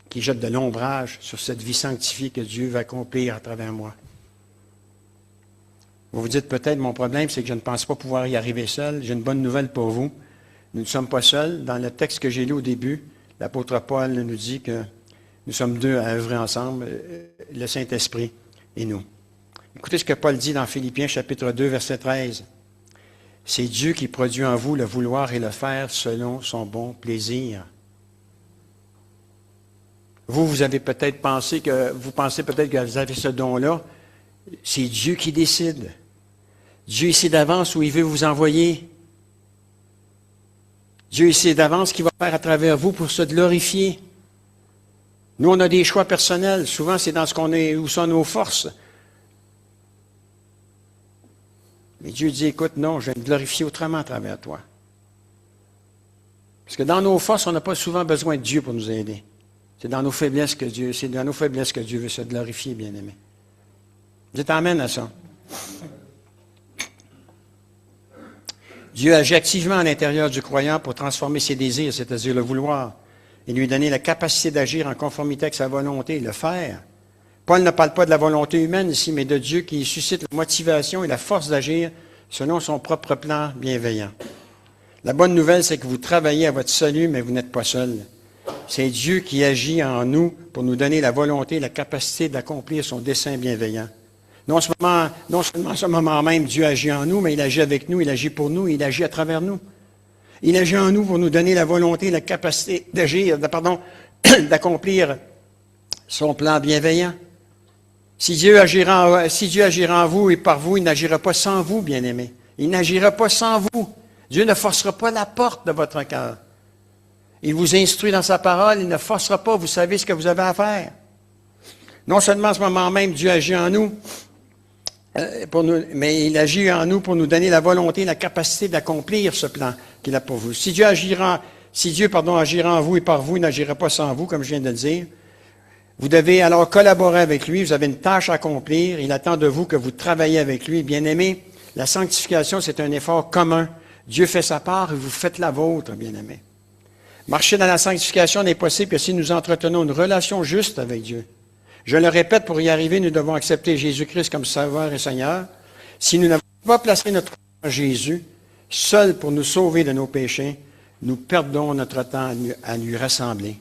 Speaker 2: qui jette de l'ombrage sur cette vie sanctifiée que Dieu va accomplir à travers moi. Vous vous dites peut-être, mon problème, c'est que je ne pense pas pouvoir y arriver seul. J'ai une bonne nouvelle pour vous. Nous ne sommes pas seuls. Dans le texte que j'ai lu au début, l'apôtre Paul nous dit que nous sommes deux à œuvrer ensemble, le Saint-Esprit et nous. Écoutez ce que Paul dit dans Philippiens chapitre 2, verset 13. C'est Dieu qui produit en vous le vouloir et le faire selon son bon plaisir. Vous avez peut-être pensé que vous avez ce don-là. C'est Dieu qui décide. Dieu sait d'avance où il veut vous envoyer. Dieu sait d'avance ce qu'il va faire à travers vous pour se glorifier. Nous, on a des choix personnels. Souvent, c'est dans ce qu'on est, où sont nos forces. Mais Dieu dit, écoute, non, je vais me glorifier autrement à travers toi. Parce que dans nos forces, on n'a pas souvent besoin de Dieu pour nous aider. C'est dans nos faiblesses que Dieu veut se glorifier, bien-aimé. Dites amen à ça. Dieu agit activement à l'intérieur du croyant pour transformer ses désirs, c'est-à-dire le vouloir, et lui donner la capacité d'agir en conformité avec sa volonté, le faire, Paul ne parle pas de la volonté humaine ici, mais de Dieu qui suscite la motivation et la force d'agir selon son propre plan bienveillant. La bonne nouvelle, c'est que vous travaillez à votre salut, mais vous n'êtes pas seul. C'est Dieu qui agit en nous pour nous donner la volonté et la capacité d'accomplir son dessein bienveillant. Non seulement à ce moment même, Dieu agit en nous, mais il agit avec nous, il agit pour nous, il agit à travers nous. Il agit en nous pour nous donner la volonté et la capacité d'agir, d'accomplir son plan bienveillant. Si Dieu agira en vous et par vous, il n'agira pas sans vous, bien-aimés. Il n'agira pas sans vous. Dieu ne forcera pas la porte de votre cœur. Il vous instruit dans sa parole, il ne forcera pas, vous savez ce que vous avez à faire. Non seulement à ce moment même, Dieu agit en nous, mais il agit en nous pour nous donner la volonté et la capacité d'accomplir ce plan qu'il a pour vous. Si Dieu agira en vous et par vous, il n'agira pas sans vous, comme je viens de le dire. Vous devez alors collaborer avec lui, vous avez une tâche à accomplir, il attend de vous que vous travaillez avec lui. Bien-aimés, la sanctification, c'est un effort commun. Dieu fait sa part et vous faites la vôtre, bien-aimés. Marcher dans la sanctification n'est possible que si nous entretenons une relation juste avec Dieu. Je le répète, pour y arriver, nous devons accepter Jésus-Christ comme Sauveur et Seigneur. Si nous n'avons pas placé notre foi en Jésus, seul pour nous sauver de nos péchés, nous perdons notre temps à lui ressembler.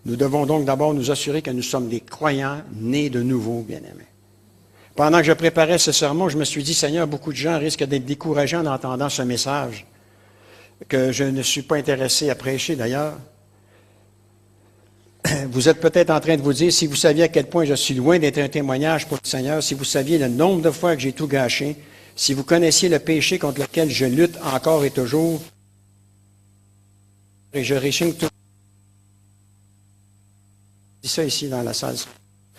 Speaker 2: Nous devons donc d'abord nous assurer que nous sommes des croyants nés de nouveau, bien-aimés. Pendant que je préparais ce sermon, je me suis dit, Seigneur, beaucoup de gens risquent d'être découragés en entendant ce message, que je ne suis pas intéressé à prêcher d'ailleurs. Vous êtes peut-être en train de vous dire, si vous saviez à quel point je suis loin d'être un témoignage pour le Seigneur, si vous saviez le nombre de fois que j'ai tout gâché, si vous connaissiez le péché contre lequel je lutte encore et toujours, et je réchigne tout. Je dis ça ici dans la salle.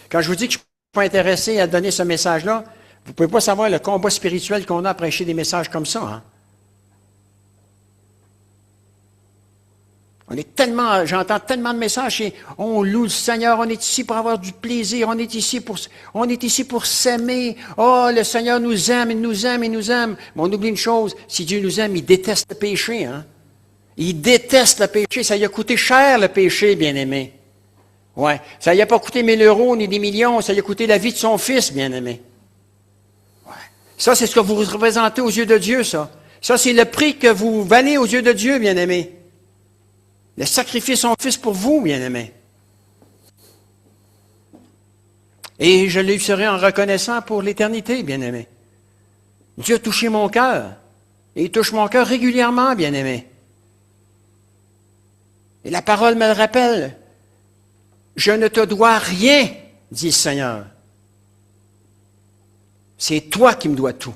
Speaker 2: Quand je vous dis que je ne suis pas intéressé à donner ce message-là, vous ne pouvez pas savoir le combat spirituel qu'on a à prêcher des messages comme ça. Hein? J'entends tellement de messages et on loue le Seigneur, on est ici pour avoir du plaisir, on est ici pour s'aimer. Oh, le Seigneur nous aime, il nous aime, il nous aime. Mais on oublie une chose, si Dieu nous aime, il déteste le péché, hein. Il déteste le péché, ça lui a coûté cher le péché, bien-aimé. Ouais, ça lui a pas coûté 1000 euros ni des millions, ça lui a coûté la vie de son fils, bien-aimé. Ouais. Ça, c'est ce que vous représentez aux yeux de Dieu, ça. Ça, c'est le prix que vous valez aux yeux de Dieu, bien-aimé. Il a sacrifié son Fils pour vous, bien-aimés. Et je lui serai en reconnaissant pour l'éternité, bien-aimés. Dieu a touché mon cœur. Et il touche mon cœur régulièrement, bien-aimés. Et la parole me le rappelle. Je ne te dois rien, dit le Seigneur. C'est toi qui me dois tout.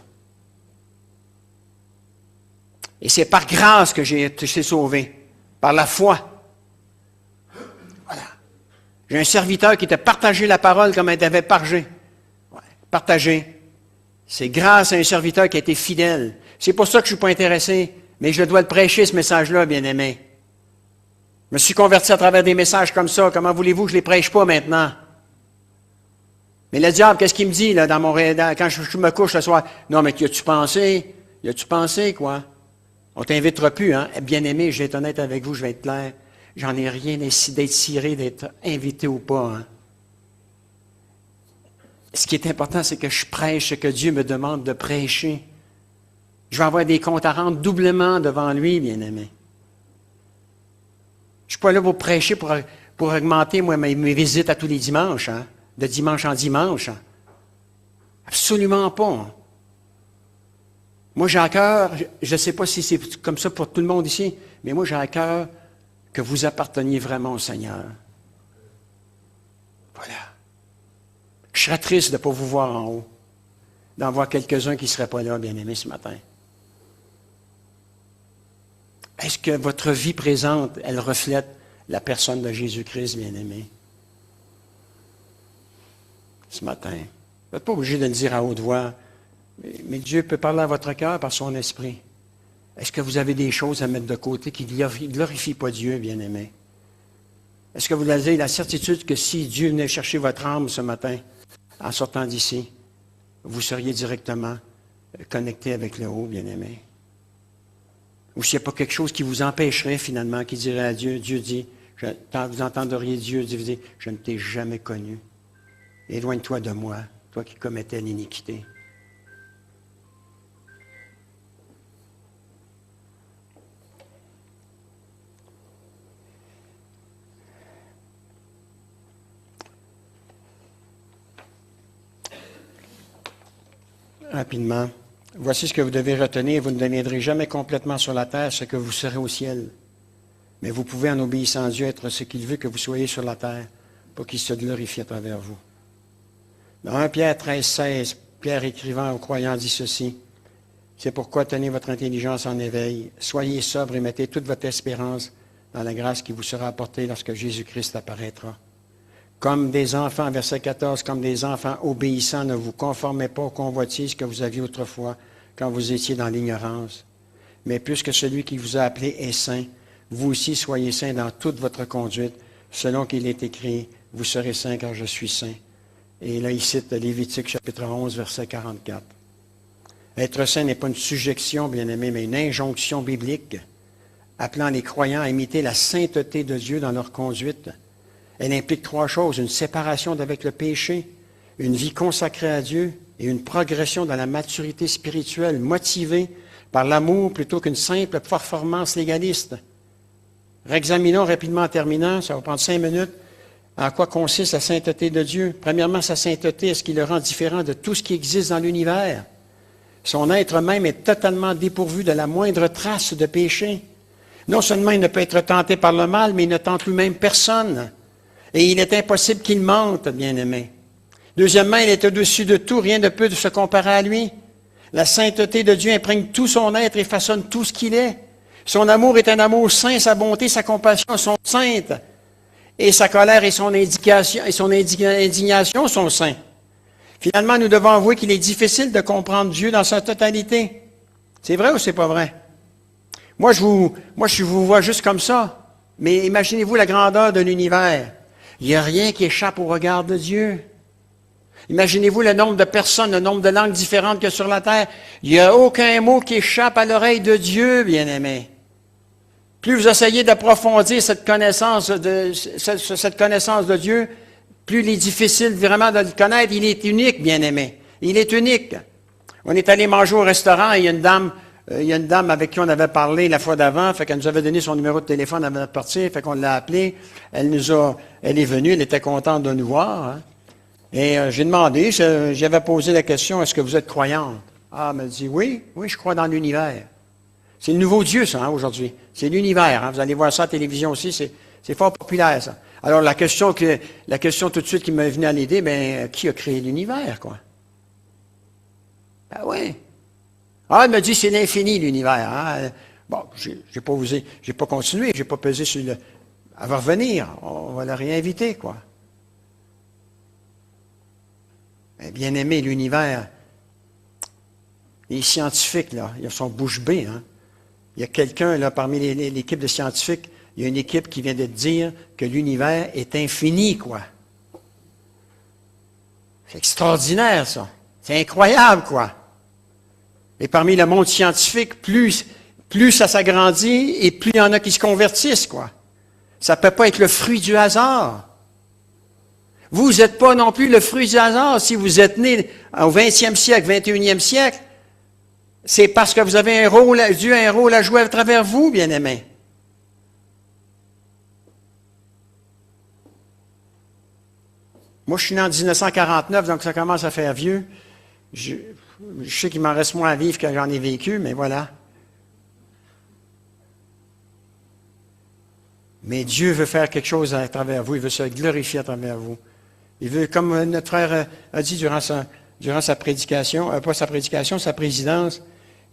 Speaker 2: Et c'est par grâce que j'ai été sauvé. Par la foi. Voilà. J'ai un serviteur qui t'a partagé la parole comme elle t'avait partagé. Ouais. Partagé. C'est grâce à un serviteur qui a été fidèle. C'est pour ça que je ne suis pas intéressé, mais je dois le prêcher, ce message-là, bien-aimé. Je me suis converti à travers des messages comme ça. Comment voulez-vous que je ne les prêche pas maintenant? Mais le diable, qu'est-ce qu'il me dit là, quand je me couche le soir? Non, mais y as-tu pensé? Y as-tu pensé, quoi? On t'invitera plus, hein? Bien-aimé, je vais être honnête avec vous, je vais être clair. J'en ai rien d'être ciré, d'être invité ou pas. Hein? Ce qui est important, c'est que je prêche ce que Dieu me demande de prêcher. Je vais avoir des comptes à rendre doublement devant lui, bien-aimé. Je ne suis pas là pour prêcher, pour augmenter moi, mes visites à tous les dimanches, hein? De dimanche en dimanche. Hein? Absolument pas. Hein? Moi, j'ai à cœur, je ne sais pas si c'est comme ça pour tout le monde ici, mais moi, j'ai à cœur que vous apparteniez vraiment au Seigneur. Voilà. Je serais triste de ne pas vous voir en haut, d'en voir quelques-uns qui ne seraient pas là, bien-aimés, ce matin. Est-ce que votre vie présente, elle reflète la personne de Jésus-Christ, bien-aimé? Ce matin. Vous n'êtes pas obligé de le dire à haute voix. Mais Dieu peut parler à votre cœur par son esprit. Est-ce que vous avez des choses à mettre de côté qui ne glorifient pas Dieu, bien-aimé? Est-ce que vous avez la certitude que si Dieu venait chercher votre âme ce matin, en sortant d'ici, vous seriez directement connecté avec le haut, bien-aimé? Ou s'il n'y a pas quelque chose qui vous empêcherait finalement, qui dirait à Dieu, Dieu dit, quand vous entendriez Dieu dire, je ne t'ai jamais connu. Éloigne-toi de moi, toi qui commettais l'iniquité. Rapidement. Voici ce que vous devez retenir. Vous ne deviendrez jamais complètement sur la terre ce que vous serez au ciel. Mais vous pouvez, en obéissant à Dieu, être ce qu'il veut que vous soyez sur la terre pour qu'il se glorifie à travers vous. Dans 1 Pierre 13, 16, Pierre écrivant aux croyants dit ceci. C'est pourquoi tenez votre intelligence en éveil. Soyez sobre et mettez toute votre espérance dans la grâce qui vous sera apportée lorsque Jésus-Christ apparaîtra. Comme des enfants, verset 14, comme des enfants obéissants, ne vous conformez pas aux convoitises que vous aviez autrefois quand vous étiez dans l'ignorance. Mais puisque celui qui vous a appelé est saint, vous aussi soyez saints dans toute votre conduite, selon qu'il est écrit, vous serez saints car je suis saint. Et là, il cite Lévitique chapitre 11, verset 44. Être saint n'est pas une suggestion, bien aimé, mais une injonction biblique, appelant les croyants à imiter la sainteté de Dieu dans leur conduite. Elle implique 3 choses, une séparation d'avec le péché, une vie consacrée à Dieu et une progression dans la maturité spirituelle motivée par l'amour plutôt qu'une simple performance légaliste. Réexaminons rapidement en terminant, ça va prendre 5 minutes, en quoi consiste la sainteté de Dieu. Premièrement, sa sainteté, est-ce qu'il le rend différent de tout ce qui existe dans l'univers? Son être même est totalement dépourvu de la moindre trace de péché. Non seulement il ne peut être tenté par le mal, mais il ne tente lui-même personne. Et il est impossible qu'il mente, bien-aimé. Deuxièmement, il est au-dessus de tout, rien ne peut se comparer à lui. La sainteté de Dieu imprègne tout son être et façonne tout ce qu'il est. Son amour est un amour saint, sa bonté, sa compassion sont saintes. Et sa colère et son indignation sont saints. Finalement, nous devons avouer qu'il est difficile de comprendre Dieu dans sa totalité. C'est vrai ou c'est pas vrai? Moi, je vous vois juste comme ça. Mais imaginez-vous la grandeur de l'univers. Il n'y a rien qui échappe au regard de Dieu. Imaginez-vous le nombre de personnes, le nombre de langues différentes qu'il y a sur la terre. Il n'y a aucun mot qui échappe à l'oreille de Dieu, bien-aimé. Plus vous essayez d'approfondir cette connaissance de Dieu, plus il est difficile vraiment de le connaître. Il est unique, bien-aimé. Il est unique. On est allé manger au restaurant et il y a une dame avec qui on avait parlé la fois d'avant, fait qu'elle nous avait donné son numéro de téléphone avant de partir, fait qu'on l'a appelée. Elle est venue, elle était contente de nous voir. Hein. Et j'ai demandé, j'avais posé la question, est-ce que vous êtes croyante? Ah, elle m'a dit, oui, je crois dans l'univers. C'est le nouveau Dieu, ça, hein, aujourd'hui. C'est l'univers. Hein. Vous allez voir ça à la télévision aussi, c'est fort populaire, ça. Alors, la question tout de suite qui m'est venue à l'idée, qui a créé l'univers, quoi? Ben oui. Ah, elle m'a dit, c'est l'infini, l'univers. Hein. Bon, j'ai pas continué, j'ai pas pesé sur le... Elle va revenir, on va la réinviter, quoi. Mais bien aimé, l'univers, les scientifiques, là, ils sont bouche bée, hein. Il y a quelqu'un, là, parmi l'équipe de scientifiques, il y a une équipe qui vient de dire que l'univers est infini, quoi. C'est extraordinaire, ça. C'est incroyable, quoi. Et parmi le monde scientifique, plus ça s'agrandit et plus il y en a qui se convertissent, quoi. Ça ne peut pas être le fruit du hasard. Vous n'êtes pas non plus le fruit du hasard. Si vous êtes né au 20e siècle, 21e siècle, c'est parce que vous avez Dieu a un rôle à jouer à travers vous, bien-aimés. Moi, je suis né en 1949, donc ça commence à faire vieux. Je sais qu'il m'en reste moins à vivre que j'en ai vécu, mais voilà. Mais Dieu veut faire quelque chose à travers vous. Il veut se glorifier à travers vous. Il veut, comme notre frère a dit durant sa prédication, pas sa prédication, sa présidence,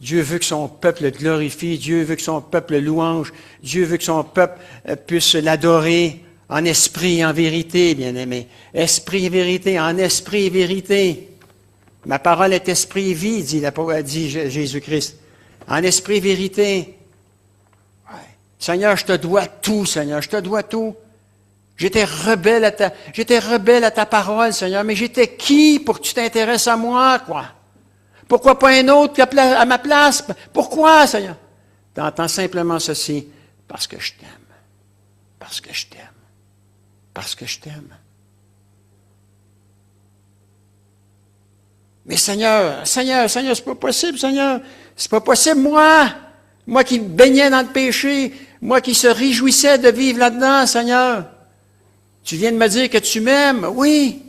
Speaker 2: Dieu veut que son peuple le glorifie, Dieu veut que son peuple le louange, Dieu veut que son peuple puisse l'adorer en esprit et en vérité, bien-aimé. Esprit et vérité, en esprit et vérité. Ma parole est esprit et vie, dit Jésus-Christ. En esprit et vérité. Ouais. Seigneur, je te dois tout, Seigneur, je te dois tout. J'étais rebelle à ta parole, Seigneur, mais j'étais qui pour que tu t'intéresses à moi, quoi? Pourquoi pas un autre à ma place? Pourquoi, Seigneur? T'entends simplement ceci, parce que je t'aime. Parce que je t'aime. Parce que je t'aime. Mais Seigneur, c'est pas possible, Seigneur. C'est pas possible, moi qui baignais dans le péché, moi qui se réjouissais de vivre là-dedans, Seigneur. Tu viens de me dire que tu m'aimes. Oui,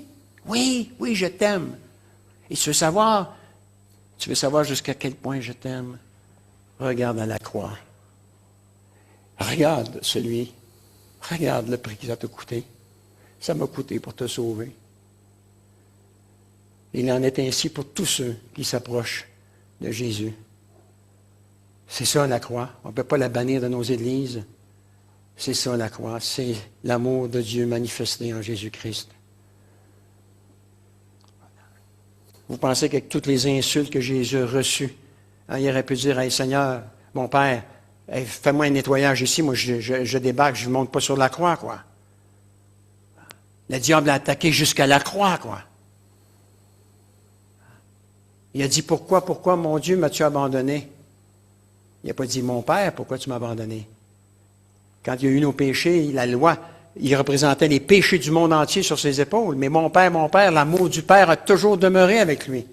Speaker 2: je t'aime. Et tu veux savoir jusqu'à quel point je t'aime. Regarde à la croix. Regarde le prix que ça t'a coûté. Ça m'a coûté pour te sauver. Il en est ainsi pour tous ceux qui s'approchent de Jésus. C'est ça la croix. On ne peut pas la bannir de nos églises. C'est ça la croix. C'est l'amour de Dieu manifesté en Jésus-Christ. Vous pensez qu'avec toutes les insultes que Jésus a reçues, il aurait pu dire, « Hey Seigneur, mon Père, fais-moi un nettoyage ici, moi je débarque, je ne monte pas sur la croix, quoi. » Le diable a attaqué jusqu'à la croix, quoi. Il a dit, pourquoi, mon Dieu, m'as-tu abandonné? Il n'a pas dit, mon Père, pourquoi tu m'as abandonné? Quand il y a eu nos péchés, la loi, il représentait les péchés du monde entier sur ses épaules. Mais mon Père, l'amour du Père a toujours demeuré avec lui.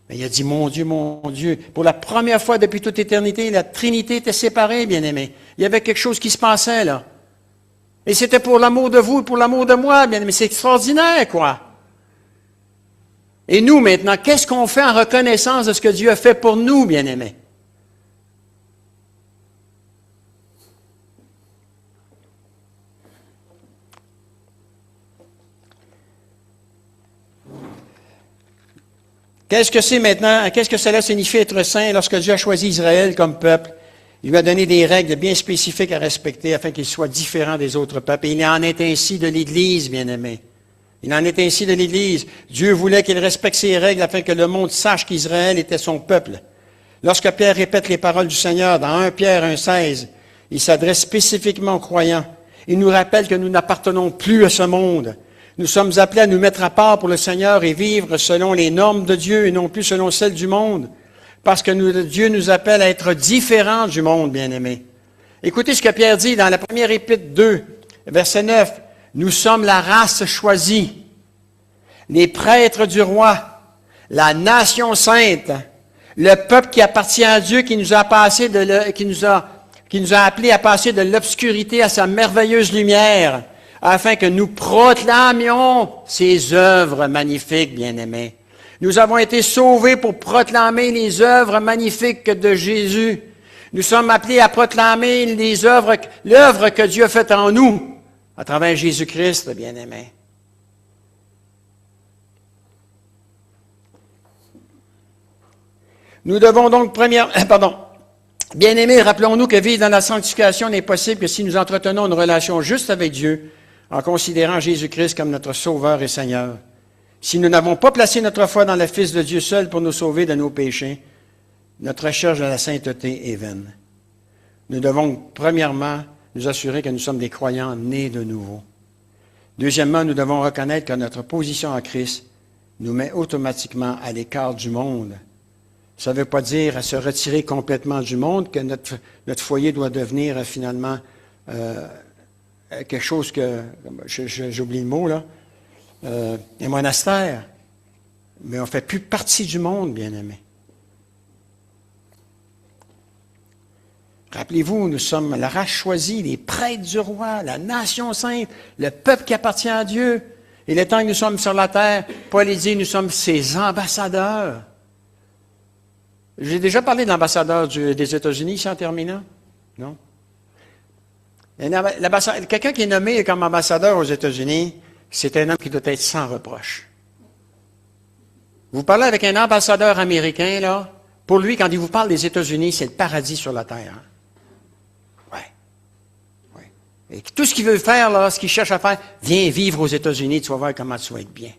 Speaker 2: Mais il a dit, mon Dieu, pour la première fois depuis toute éternité, la Trinité était séparée, bien-aimés. Il y avait quelque chose qui se passait, là. Et c'était pour l'amour de vous et pour l'amour de moi, bien-aimés. C'est extraordinaire, quoi. Et nous, maintenant, qu'est-ce qu'on fait en reconnaissance de ce que Dieu a fait pour nous, bien-aimés? Qu'est-ce que c'est maintenant? Qu'est-ce que cela signifie être saint lorsque Dieu a choisi Israël comme peuple? Il lui a donné des règles bien spécifiques à respecter afin qu'il soit différent des autres peuples. Et il en est ainsi de l'Église, bien-aimés. Il en est ainsi de l'Église. Dieu voulait qu'il respecte ces règles afin que le monde sache qu'Israël était son peuple. Lorsque Pierre répète les paroles du Seigneur dans 1 Pierre 1,16, il s'adresse spécifiquement aux croyants. Il nous rappelle que nous n'appartenons plus à ce monde. Nous sommes appelés à nous mettre à part pour le Seigneur et vivre selon les normes de Dieu et non plus selon celles du monde. Parce que Dieu nous appelle à être différents du monde, bien-aimés. Écoutez ce que Pierre dit dans la première épître 2, verset 9. Nous sommes la race choisie, les prêtres du roi, la nation sainte, le peuple qui appartient à Dieu, qui nous a appelés à passer de l'obscurité à sa merveilleuse lumière, afin que nous proclamions ses œuvres magnifiques, bien-aimés. Nous avons été sauvés pour proclamer les œuvres magnifiques de Jésus. Nous sommes appelés à proclamer l'œuvre que Dieu a faite en nous, à travers Jésus-Christ, bien-aimés. Nous devons donc bien-aimés, rappelons-nous que vivre dans la sanctification n'est possible que si nous entretenons une relation juste avec Dieu, en considérant Jésus-Christ comme notre Sauveur et Seigneur. Si nous n'avons pas placé notre foi dans le Fils de Dieu seul pour nous sauver de nos péchés, notre recherche de la sainteté est vaine. Nous devons, premièrement, nous assurer que nous sommes des croyants nés de nouveau. Deuxièmement, nous devons reconnaître que notre position en Christ nous met automatiquement à l'écart du monde. Ça ne veut pas dire à se retirer complètement du monde, que notre foyer doit devenir finalement quelque chose que, j'oublie le mot là, un monastère. Mais on ne fait plus partie du monde, bien-aimés. Rappelez-vous, nous sommes la race choisie, les prêtres du roi, la nation sainte, le peuple qui appartient à Dieu. Et le temps que nous sommes sur la terre, Paul dit, nous sommes ses ambassadeurs. J'ai déjà parlé de l'ambassadeur des États-Unis, ici en terminant? Non? Quelqu'un qui est nommé comme ambassadeur aux États-Unis, c'est un homme qui doit être sans reproche. Vous parlez avec un ambassadeur américain, là, pour lui, quand il vous parle des États-Unis, c'est le paradis sur la terre. Hein? Ouais. Et tout ce qu'il veut faire, là, ce qu'il cherche à faire, viens vivre aux États-Unis, tu vas voir comment tu vas être bien.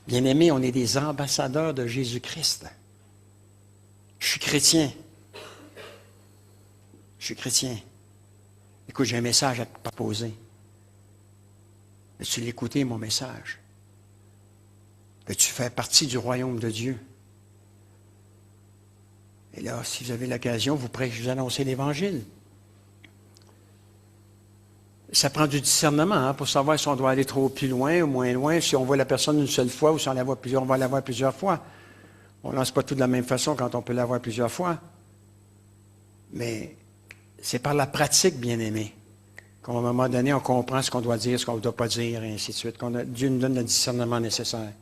Speaker 2: Bien-aimés, on est des ambassadeurs de Jésus-Christ. Je suis chrétien. Écoute, j'ai un message à te proposer. Veux-tu l'écouter, mon message? Veux-tu faire partie du royaume de Dieu? Et là, si vous avez l'occasion, vous annoncer l'Évangile. Ça prend du discernement hein, pour savoir si on doit aller trop plus loin ou moins loin, si on voit la personne une seule fois ou si on va la voir plusieurs fois. On ne lance pas tout de la même façon quand on peut la voir plusieurs fois. Mais c'est par la pratique, bien-aimé, qu'à un moment donné, on comprend ce qu'on doit dire, ce qu'on ne doit pas dire, et ainsi de suite. Dieu nous donne le discernement nécessaire.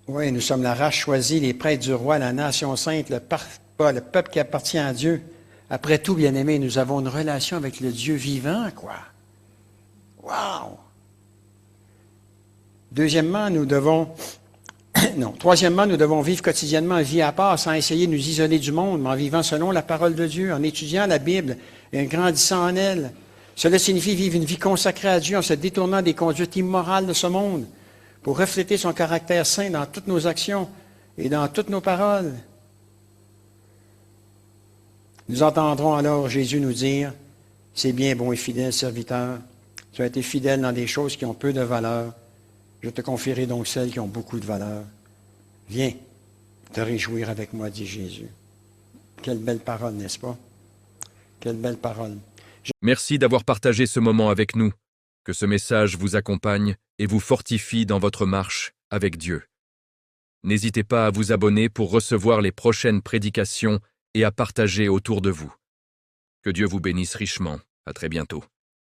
Speaker 2: Oui, nous sommes la race choisie, les prêtres du roi, la nation sainte, le peuple qui appartient à Dieu. Après tout, bien-aimé, nous avons une relation avec le Dieu vivant, quoi. Wow! Troisièmement, nous devons vivre quotidiennement une vie à part sans essayer de nous isoler du monde, mais en vivant selon la parole de Dieu, en étudiant la Bible et en grandissant en elle. Cela signifie vivre une vie consacrée à Dieu en se détournant des conduites immorales de ce monde pour refléter son caractère saint dans toutes nos actions et dans toutes nos paroles. Nous entendrons alors Jésus nous dire, « C'est bien, bon et fidèle serviteur, tu as été fidèle dans des choses qui ont peu de valeur. Je te confierai donc celles qui ont beaucoup de valeur. Viens te réjouir avec moi, dit Jésus. » Quelle belle parole, n'est-ce pas? Quelle belle parole.
Speaker 1: Merci d'avoir partagé ce moment avec nous. Que ce message vous accompagne et vous fortifie dans votre marche avec Dieu. N'hésitez pas à vous abonner pour recevoir les prochaines prédications et à partager autour de vous. Que Dieu vous bénisse richement. À très bientôt.